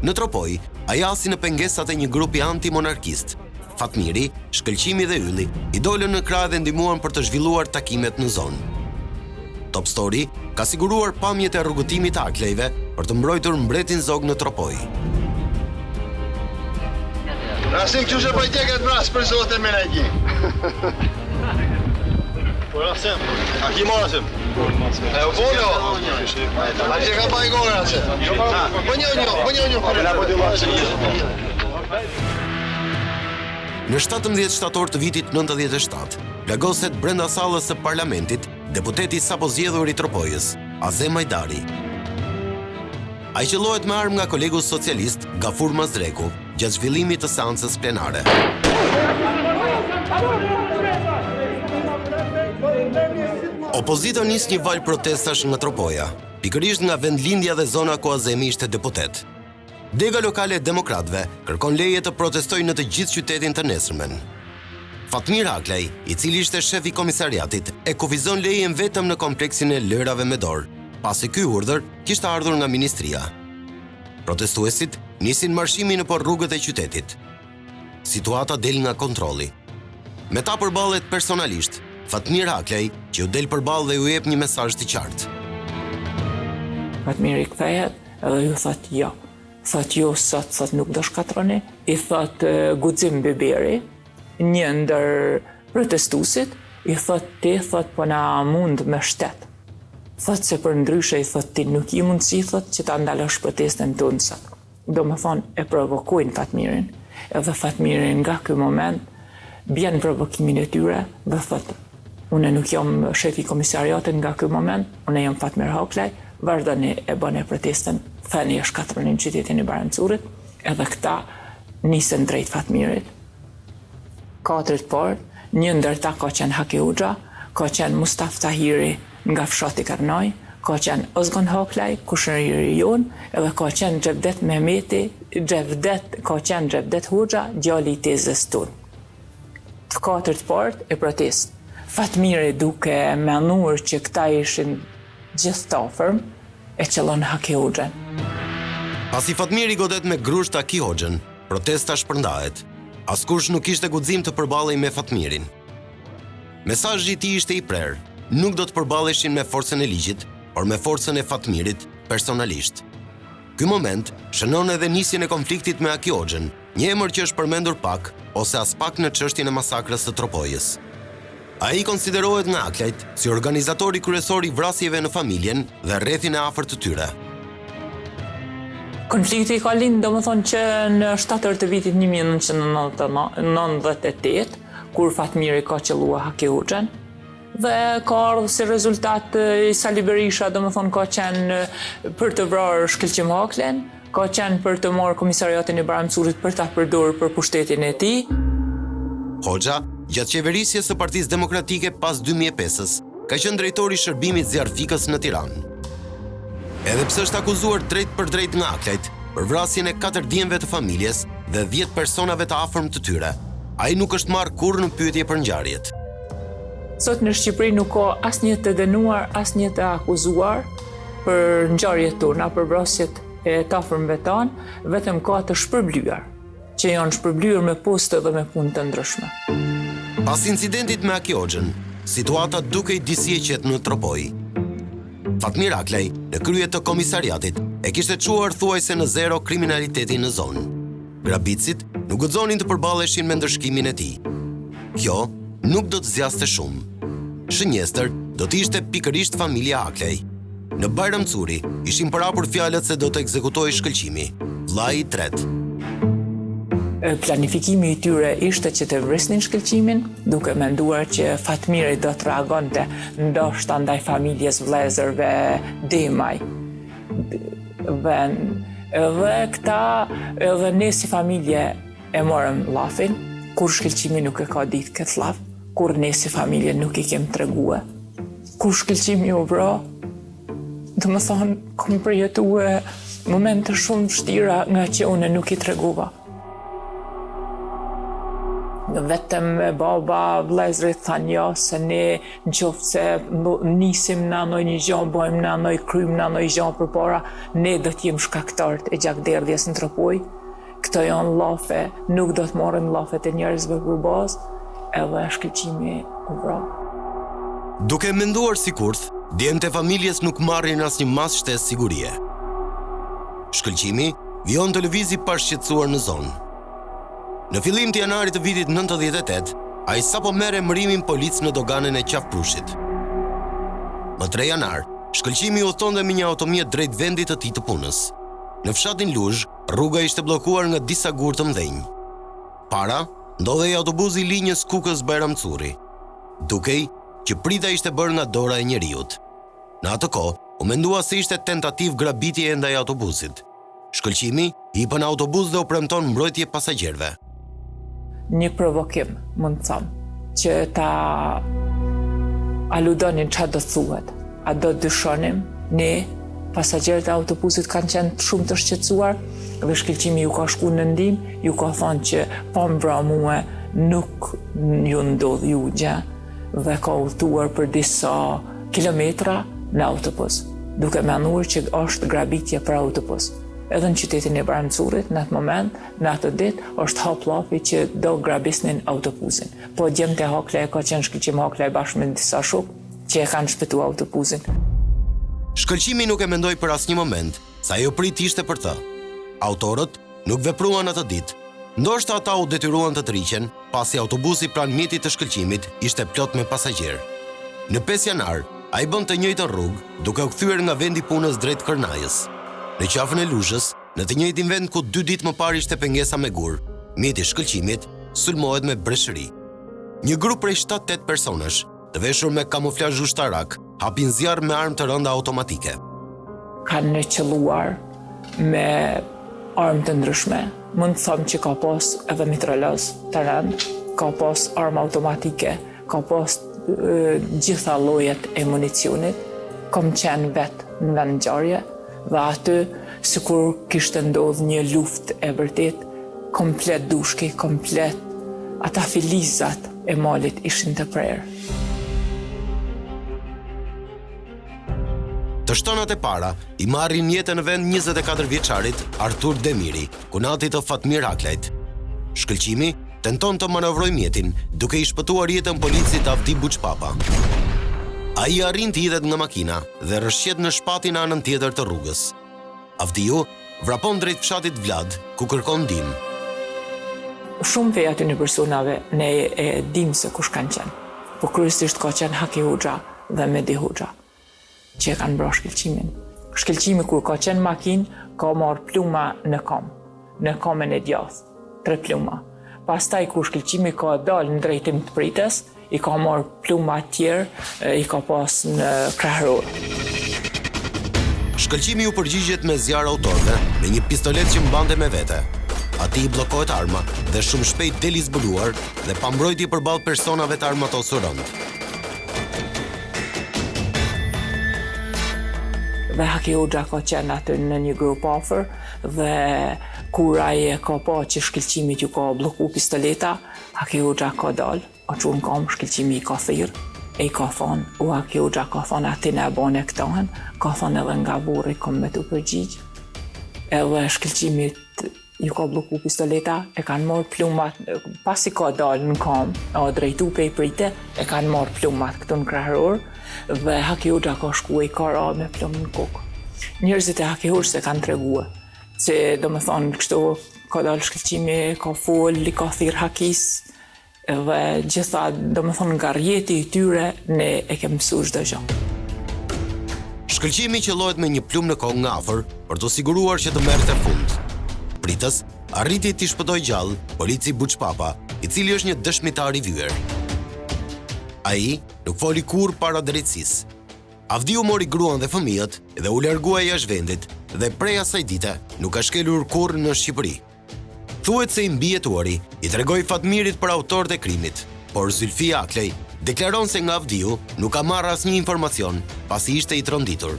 B: Në Tropoj, ai asi në pengesat e një grupi anti-monarkist. Fatmiri, Shkëlqimi dhe Ylli i dolën në krah dhe ndihmuan për të zhvilluar takimet në zonë. Top Story ka siguruar pamjet e rrugëtimit të Aklajve për të mbrojtur mbretin Zog në Tropoj.
C: Rasim që shë pajteket vras për zote me lejki.
F: Po Rasim, a ki ma Rasim?
C: E u folio? A që ka pajgore Rasim? Po një.
B: Në 17 shtator të vitit 97, plagoset brenda sallës së parlamentit deputeti sapo zgjedhur i Tropojës, Azem Hajdari. Ai qellohet me armë nga kolegu socialist Gafur Mazdreku gjatë zhvillimit të seancës plenare. Opozita nis një val protestash nga Tropoja, pikërisht nga vendlindja dhe zona ku Azemi ishte deputet. Dega lokale e demokratëve kërkon leje të protestojnë në të gjithë qytetin të nesërmen. Fatmir Aklaj, i cili ishte shef i komisariatit, e kufizon lejen vetëm në kompleksin e lërave me dorë, pasi ky urdhër kishte ardhur nga ministria. Protestuesit nisin marshimin nëpër rrugët e qytetit. Situata del nga kontrolli. Me ta përballet personalisht Fatmir Aklaj, që u del përballë dhe u jep një mesazh të qartë.
A: Fatmiri kthehet edhe ju thot jo. Thot jo, sot nuk do shkatroni. I thot Guxim Beberi, një ndër protestuesit, i thot ti, thot po na mund me shtet. Thot se për ndryshe, i thot ti nuk i mundësi, thot që ta ndalosh protestën tonë sot. Do më thonë e provokojnë Fatmirin. Edhe Fatmirin nga ky moment bjen provokimin e tyre dhe thot unë nuk jam shefi komisariatit nga ky moment, unë jam Fatmir Aklaj, vazhdoni e bëni protestën, thani e shkatronin qytetin e Baramcurit, edhe këta nisën drejt Fatmirit. 4 parë, një ndër ta ka qenë Haki Hoxha, ka qenë Mustaf Tahiri nga fshati Karnaj, ka qenë Ozgon Aklaj, kushëriri jon, edhe ka qenë Xhevdet Mehmeti, ka qenë Xhevdet Hoxha, djali i tezës tonë. Të 4 parë e protestë. Fatmiri duke menuar që këta ishin gjithë të afërm, e qëllon Haki Hoxhën.
B: Pasi Fatmiri godet me grusht Haki Hoxhën, protesta shpërndahet. Askush nuk ishte guxim të përballej me Fatmirin. Mesazhi i tij ishte i prerë, nuk do të përballeshin me forcën e ligjit, por me forcën e Fatmirit personalisht. Ky moment shënon edhe nisjen e konfliktit me Haki Hoxhën, një emër që është përmendur pak ose as pak në çështjen e masakrës së Tropojës. Ai konsiderohet nga Aklajt si organizatori kryesor i vrasjeve në familjen dhe rrethin e afërt të tyre.
A: Konflikti ka lind, domethënë që në shtator të vitit 1998, kur Fatmiri ka qelluar Haki Hoxhën, dhe ka ardhur si rezultat i Sali Berisha, domethënë ka qenë për të vrarë Shkëlqim Aklajn, ka qenë për të marrë komisariatin e Baramcurit për ta përdorur për pushtetin e tij.
B: Hoxha, gjatë qeverisjes së Partisë Demokratike pas 2005-s, ka qenë drejtori i shërbimit zjarfikës në Tiranë. Edhe pse është akuzuar drejt për drejt nga Aklajt për vrasjen e 4 djemve të familjes dhe 10 personave të afërm të tyre, ai nuk është marrë kurrë në pyetje për ngjarjet.
A: Sot në Shqipëri nuk ka asnjë të dënuar, asnjë të akuzuar për ngjarjet tona, për vrasjet e të afërmve tanë, vetëm ka të shpërblyer, që janë shpërblyer me poste dhe me punë të ndryshme.
B: Pas incidentit me Haki Hoxhën, situata dukej disjeqet në Tropoj. Fatmir Aklaj, në krye të komisariatit, e kishte çuar thuajse në zero kriminalitetin në zonë. Grabitësit nuk guxonin të përballeshin me ndërshkimin e tij. Kjo nuk do të zgjaste shumë. Shënjestër do të ishte pikërisht familja Aklaj. Në Bajram Curi ishin përhapur fjalët se do të ekzekutohej shkëlqimi, vllai i tretë.
A: Planifikimi i tyre ishte që të vrisnin shkëlqimin, duke menduar që Fatmiri do të reagonte ndoshta ndaj familjes vëllezërve Demaj. Edhe këta, edhe ne si familje e morëm llafin, kur shkëlqimi nuk e ka ditë këtë llaf, kur ne si familje nuk i kem treguar. Kur shkëlqimi u vro, do më thonë, kom përjetue momente shumë vështira nga që unë nuk i tregova. Vetëm baba, vëllezërit thanë jo, se ne në qoftë se nisim në anoj një gjonë, bojmë në anoj krymë në anoj gjonë për para, ne do t'jem shkaktarët e gjakderdhjes në Tropoj. Këto janë llafe, nuk do të morën llafet e njerëzve për bazë, edhe shkëlqimi u vro.
B: Duke menduar si kurth, djemtë e familjes nuk marrin asnjë mas shtesë sigurie. Shkëlqimi vijon të lëvizi pa shqetësuar në zonë. Në fillim të janarit të vitit 98, ai sapo merre mërimin polic në doganën e Qafprushit. Më 3 janar, shkëlqimi udhtonte me një automjet drejt vendit të tij të punës. Në fshatin Luzh, rruga ishte bllokuar nga disa gur të mëdhenj. Para, ndodhej autobusi i linjës Kukës Bajram Curi, dukej që prita ishte bërë nga dora e njeriut. Në atë kohë, u mendua se ishte tentativë grabitje ndaj autobusit. Shkëlqimi i hipën autobus dhe u premton mbrojtje pasagjerëve.
A: Një provokim, mund të thëmë, që ta aludonin çfarë do të thuhet. A do të dyshonim, ne, pasagjerët e autobusit kanë qenë shumë të shqetësuar dhe shkëlqimi ju ka shku në ndihmë, ju ka thonë që pa më vra mua nuk ju ndodh ju gjë dhe ka udhëtuar për disa kilometra në autobus, duke menduar që është grabitje për autobus. Edhe në qytetin e Bajram Curit, në atë moment, në atë ditë, është hap llafi që do grabisnin autobusin. Po djemtë e Haklaj ka qenë shkëlqim Haklaj bashkë me disa shokë që e kanë shpëtuar autobusin.
B: Shkëlqimi nuk e mendoi për asnjë moment se ajo prit ishte për të. Autorët nuk vepruan atë ditë. Ndoshta ata u detyruan të tërhiqen, pasi autobusi pranë mjetit të shkëlqimit ishte plot me pasagjerë. Në 5 janar, ai bën të njëjtën rrugë, duke u kthyer nga vendi punës drejt Kërnajës. Në qafën e Luzhës, në të njëjtin vend ku 2 ditë më parë ishte pengesa me gur, mjeti i shkëlqimit sulmohet me breshëri. Një grup prej 7-8 personash, të veshur me kamuflazh ushtarak, hapin zjarr me armë të rënda automatike.
A: Kanë qelluar me armë të ndryshme. Mund të them që ka pas edhe mitraloz të rënd, ka pas armë automatike, ka pas gjitha llojet e municionit. Kom qenë vetë në vend ngjarje dhe aty, sikur kishte ndodhur një luftë e vërtet, komplet dushki, komplet ata filizat e malit ishin të prerë.
B: Të shtonat e para, i marrin jetën në vend 24 vjeçarit Artur Demiri, kunati të Fatmir Aklajt. Shkëlqimi tenton të manovrojë mjetin, duke i shpëtuar jetën policit Avdi Buçpapa. Ai arrin të hidhet nga makina dhe rrshqet në shpatin anën tjetër të rrugës. Avdiu vrapon drejt fshatit Vlad, ku kërkon ndihmë.
A: Shumë prej aty në personave ne e dim se kush kanë qenë, po kryesisht ka qenë Haki Hoxha dhe Medi Hoxha, që e kanë bërë shkëlqimin. Shkëlqimi kur ka qenë makinë, ka marrë pluma në kamën e djathtë, 3 pluma. Pastaj kur shkëlqimi ka dalë në drejtim të pritës, i ka marrë pluma tjerë, i ka pas në krahëror.
B: Shkëlqimi u përgjigjet me zjarr autorëve me një pistolet që mbante me vete. Ati i bllokohet arma dhe shumë shpejt deli zbuluar dhe pa mbrojtje përballë personave të armatosur rënd.
A: Dhe Haki Hoxha ka qenë aty në një grup afër dhe kur ai ka pa që shkëlqimit ju ka blloku pistoleta, Haki Hoxha ka dalë, a çun kam shkëlqimi i ka thirr, e i ka thonë, Haki Hoxha ka thonë aty në bane këtohen, ka thonë edhe nga burri kom me të përgjigj. Edhe shkëlqimit ju ka bloku pistoleta, e kanë marrë plumat, pasi ka dalë në kam, drejtu pe i prite, e kanë marrë plumat këtu në krahëror, dhe Haki Hoxha ka shku e ka ra me plum në kokë. Njerëzit e Haki Hoxhës e kanë treguar, se do me thonë kështu ka dalë shkëlqimi, ka fol, i ka thirr Hakis, dhe gjitha do me thonë nga rjeti i tyre ne e kemi mësuar çdo gjë.
B: Shkëlqimi qellohet me një plum në kokë nga afër për të siguruar që të merrte fund. Pritës arriti t'i shpëtoi gjallë polici Buçpapa, i cili është një dëshmitar i vyer. Ai nuk foli kurrë para drejtësisë. Avdiu mori gruan dhe fëmijët dhe u largua jashtë vendit dhe prej asaj dite nuk ka shkelur kurrë në Shqipëri. Thuhet se i mbijetuari i tregoi Fatmirit për autorët e krimit, por Zylfi Aklej deklaron se nga Avdiu nuk ka marrë asnjë informacion pasi ishte i tronditur.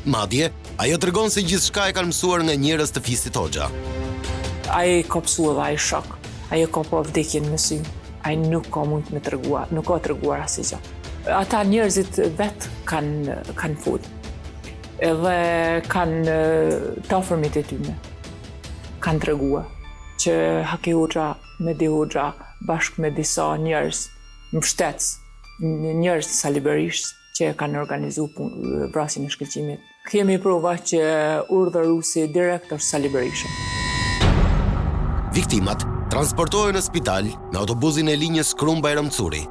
B: Madje, ajo tregon se gjithçka e kanë mësuar nga njerëz të fisit Hoxha.
A: Ai ka pësua dhe ai shok, ai ka pa vdekjen në sy, ai nuk ka mujt me treguar, nuk ka treguar asgjë. Ata njerëzit vet kanë fol. Edhe kanë të afërmit e tyre. Kanë treguar që Haki Hoxha me Di Hoxha bashkë me disa njerëz mbështetës, njerëz saliberisht që kanë organizuar vrasjen e shkëlqimit. Kemi prova që urdhëruesi direkt është Sali Berisha.
B: Viktimat transportohen në spital me autobusin e linjës Krum Bajram Curi.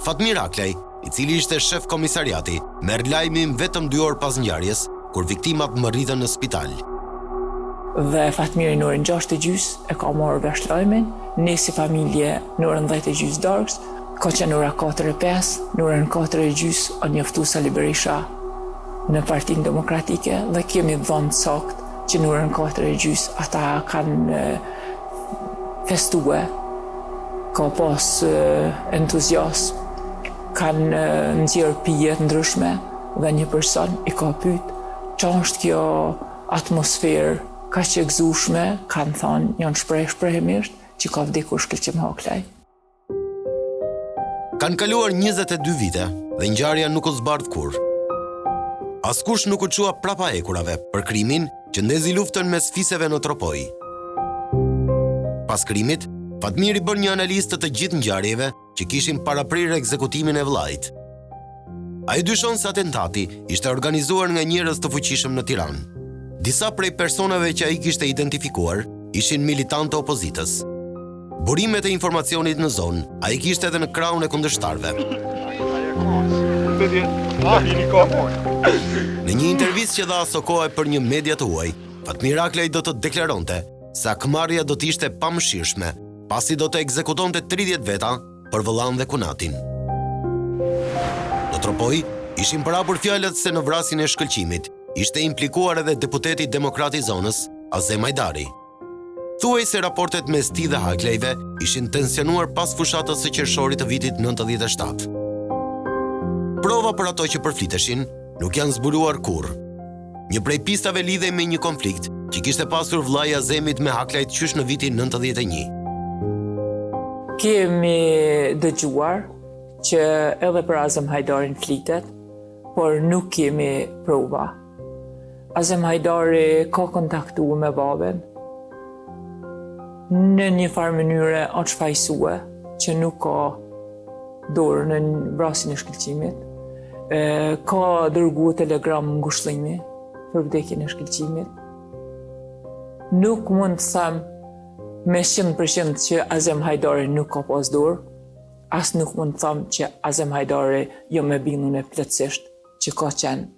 B: Fatmir Aklej, i cili ishte shef komisariati, merr lajmin vetëm 2 orë pas ngjarjes, kur viktimat mërritën në spital.
A: Dhe Fatmiri në orën 6:30 e ka marrë vesh lajmin, ne si familje në orën 10:30 darkës, ka qenë ora 4:05, në orën 4:30 o njoftu Sali Berisha në Partinë Demokratike dhe kemi dhënë sakt që në orën 4:30 ata kanë festue, ka pas entuziasm, kanë nxjerrë pije të ndryshme dhe një person i ka pyet çfarë është kjo atmosferë kaq e gëzueshme, kanë thënë janë shprehimisht që ka vdekur Shkëlqim Haklaj.
B: Kanë kaluar 22 vite dhe ngjarja nuk u zbardh kurrë. Askush nuk u çua prapa ekurave për krimin që ndezi luftën mes fiseve në Tropoj. Pas krimit, Fatmiri bën një analizë të gjithë ngjarjeve që kishin paraprirë ekzekutimin e vllait. Ai dyshon se atentati ishte organizuar nga njerëz të fuqishëm në Tiranë. Disa prej personave që ai kishte identifikuar ishin militantë të opozitës. Burimet e informacionit në zonë ai kishte edhe në krahun e kundërshtarëve. Në një intervistë që dha Sokoj për një media të huaj, Fatmir Aklej do të deklaronte se akmarrja do të ishte pamëshirshme, pasi do të ekzekutonte 30 veta për vëllan dhe kunatin. Në Tropoj ishin parapur fjalët se në vrasjen e shkëlqimit ishte implikuar edhe deputeti demokrat i zonës, Azem Hajdari. Thuaj se raportet mes tij dhe Aklejve ishin tensionuar pas fushatës së qershorit të vitit 97. Prova për ato që përfliteshin nuk janë zbuluar kurrë. Një prej pistave lidhej me një konflikt që kishte pasur vllai Azemit me Aklejt qysh në vitin 91.
A: Kemi dëgjuar që edhe për Azem Hajdarin flitet, por nuk kemi prova. Azem Hajdari ka kontaktuar me babën në një farë mënyre aq fajsue që nuk ka dorë në vrasjen e shkëlqimit. Ka dërguar telegram ngushëllimi për vdekjen e shkëlqimit. Nuk mund të them me 100% që Azem Hajdari nuk ka pas dorë, as nuk mund të them që Azem Hajdari jo me bindur e plotësisht që ka qenë.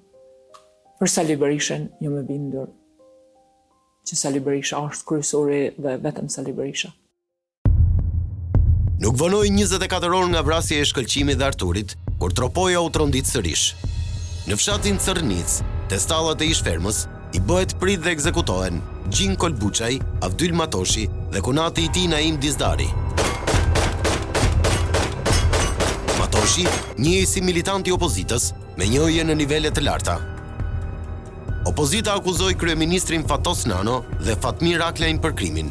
A: Për Sali Berishën jo me bindur që Sali Berisha është kryesori dhe vetëm Sali Berisha.
B: Nuk vonoi 24 orë nga vrasja e shkëlqimit dhe Arturit, kur Tropoja u trondit sërish. Në fshatin Cërnic, te stallat e Ishfermës, i bëhet prit dhe ekzekutohen Gjin Kolbuçaj, Avdyl Matoshi dhe kunati i tij Naim Dizdari. Matoshi njihej si militant i opozitës me njohje në nivele të larta. Opozita akuzoi kryeministrin Fatos Nano dhe Fatmir Aklejn për krimin.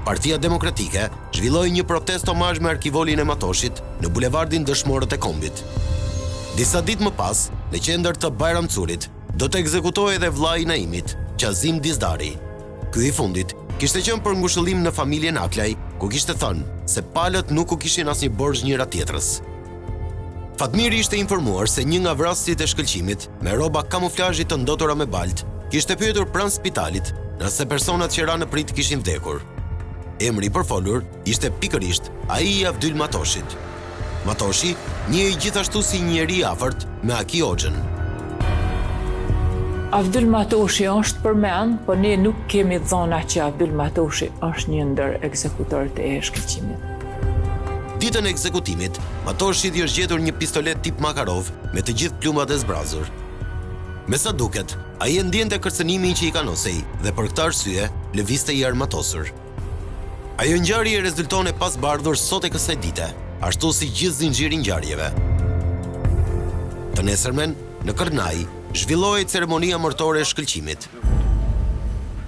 B: Partia Demokratike zhvilloi një protestë omazh me arkivolin e Matoshit në bulevardin Dëshmorët e Kombit. Disa ditë më pas, në qendër të Bajram Curit, do të ekzekutohej edhe vllai i Naimit, Qazim Dizdari. Ky i fundit kishte qenë për ngushëllim në familjen Aklaj, ku kishte thënë se palët nuk u kishin asnjë borxh njëra tjetrës. Fatmiri ishte informuar se një nga vrasësit e shkëlqimit, me rroba kamuflazhi të ndotura me balt, kishte pyetur pranë spitalit nëse personat që ranë në prit kishin vdekur. Emri i përfolur ishte pikërisht ai i Avdyl Matoshit. Matoshi njihej gjithashtu si një njeri i afërt me Aki Hoxhën.
A: Avdyl Matoshi është përmend, po ne nuk kemi dhëna që Avdyl Matoshi është një ndër ekzekutorët e shkëlqimit.
B: Ditën e ekzekutimit, Matoshit i është gjetur një pistolet tip Makarov me të gjithë plumbat e zbrazur. Me sa duket, ai e ndjente kërcënimin që i kanosej dhe për këtë arsye lëvizte i armatosur. Ajo ngjarje rezulton e pasbardhur sot e kësaj dite, ashtu si gjithë zinxhiri ngjarjeve. Të nesërmen, në Kërnaj, zhvillohej ceremonia martore e shkëlqimit.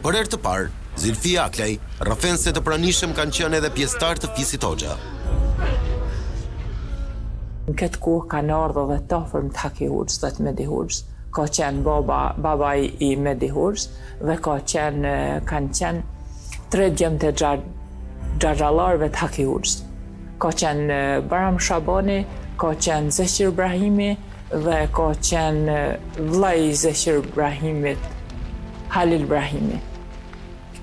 B: Për herë të parë, Zylfia Aklaj, rrafense të pranishëm kanë qenë edhe pjesëtar të fisit Hoxha.
A: Në këtë kohë kanë ardhur dhe të afërm të Haki Hoxhës dhe të Medi Hoxhës. Ka qenë babai i Medi Hoxhës dhe kanë qenë 3 djemt e xhaxhallarëve të Haki Hoxhës. Ka qenë Baram Shabani, ka qenë Zeqir Ibrahimi dhe ka qenë vllai i Zeqir Ibrahimit, Halil Ibrahimi.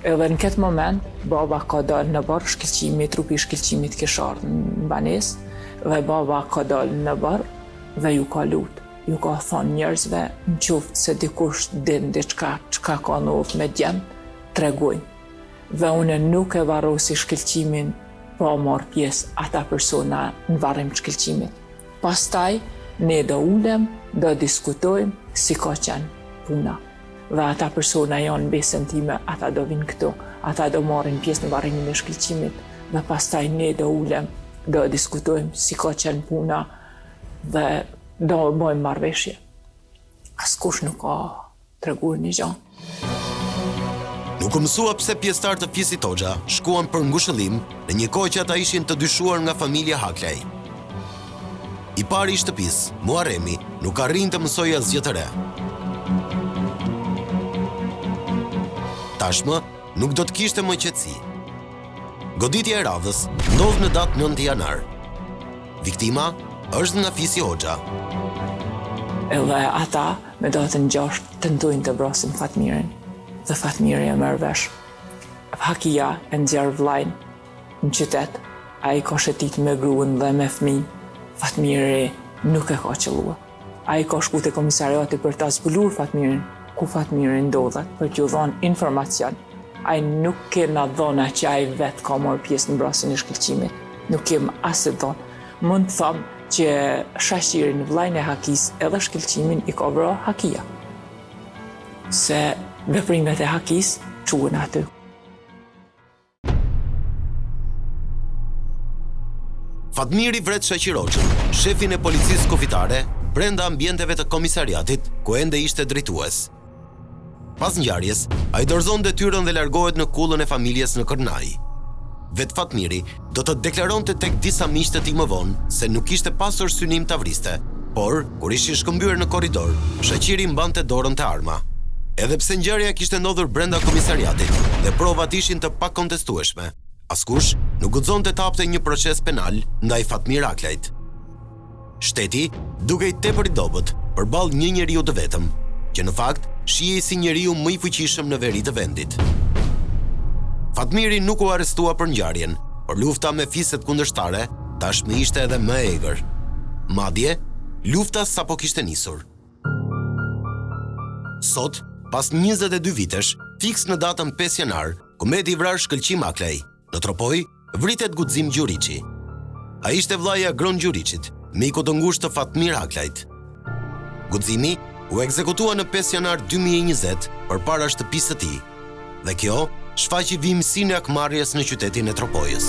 A: Edhe në këtë moment, baba ka dalë në barë shkëlqimi, trupi i shkëlqimit kishte ardhur në banesë, dhe baba ka dalë në barë dhe ju ka lutë. Ju ka thonë njerëzve, në qoftë se dikush din diçka çka ka ndodhur me djemt, tregojnë. Dhe unë nuk e varrosi shkëlqimin pa marrë pjesë ata persona në varrim të shkëlqimit. Pastaj, ne do ulem, do diskutojmë si ka qenë puna. Dhe ata persona janë besën time, ata do vinë këtu, ata do marrin pjesë në varrimin e shkëlqimit, dhe pastaj ne do ulem, do diskutojmë si ka qenë puna dhe do bëjmë marrëveshje. Askush nuk ka treguar një gjë.
B: Nuk u mësua pse pjesëtar të fisit Hoxha shkuan për ngushëllim në një kohë që ata ishin të dyshuar nga familja Aklaj. I pari i shtëpisë, Muharremi, nuk arrin të mësojë asgjë të re. Tashmë, nuk do të kishte më qetësi. Goditja e radhës ndodh në datë 9 janar. Viktima është nga fisi Hoxha.
A: Edhe ata me datën 6 tentojnë të vrasin Fatmirin, dhe Fatmiri e merr vesh. Hakia e nxjerr vllajin në qytet, ai ka shëtit me gruan dhe me fëmijë. Fatmiri nuk e ka qelluar. Ai ka shku te komisariati për ta zbuluar Fatmirin, ku Fatmiri ndodhet, për t'ju dhënë informacion. Ai nuk kena dhona që ai vetë ka marrë pjesë në vrasjen e shkëlqimit. Nuk kem asë dhona. Mund të them që shashirin vllajin e Hakis edhe shkëlqimin i ka vrarë Hakia. Se veprimet e Hakis quhen aty.
B: Fatmiri vret Shaqiroçën, shefin e policisë kufitare, brenda ambienteve të komisariatit, ku ende ishte drejtues. Pas ngjarjes, ai dorëzon detyrën dhe largohet në kullën e familjes në Kërnaj. Vet Fatmiri do të deklaronte tek disa miq të tij më vonë se nuk kishte pasur synim ta vriste, por kur ishin shkëmbyer në korridor, Shaqiri mbante dorën te arma. Edhe pse ngjarja kishte ndodhur brenda komisariatit dhe provat ishin të pakontestueshme, askush nuk guxonte të hapte një proces penal ndaj Fatmir Aklajt. Shteti dukej tepër i dobët përballë një njeriu të vetëm, që në fakt shihej si njeriu më i fuqishëm në veri të vendit. Fatmiri nuk u arrestua për ngjarjen, por lufta me fiset kundërshtare tashmë ishte edhe më e egër. Madje, lufta sapo kishte nisur. Sot, pas 22 vitesh, fiks në datën 5 janar, komedi i vrarë Shkëlqim Aklaj, në Tropoj, vritet Guxim Gjuriçi. Ai ishte vllai i Agron Gjuriçit, miku të ngushtë të Fatmir Aklajt. Guximi u ekzekutua në 5 janar 2020 përpara shtëpisë së tij, dhe kjo shfaqi vimësinë e akmarrjes në qytetin e Tropojës.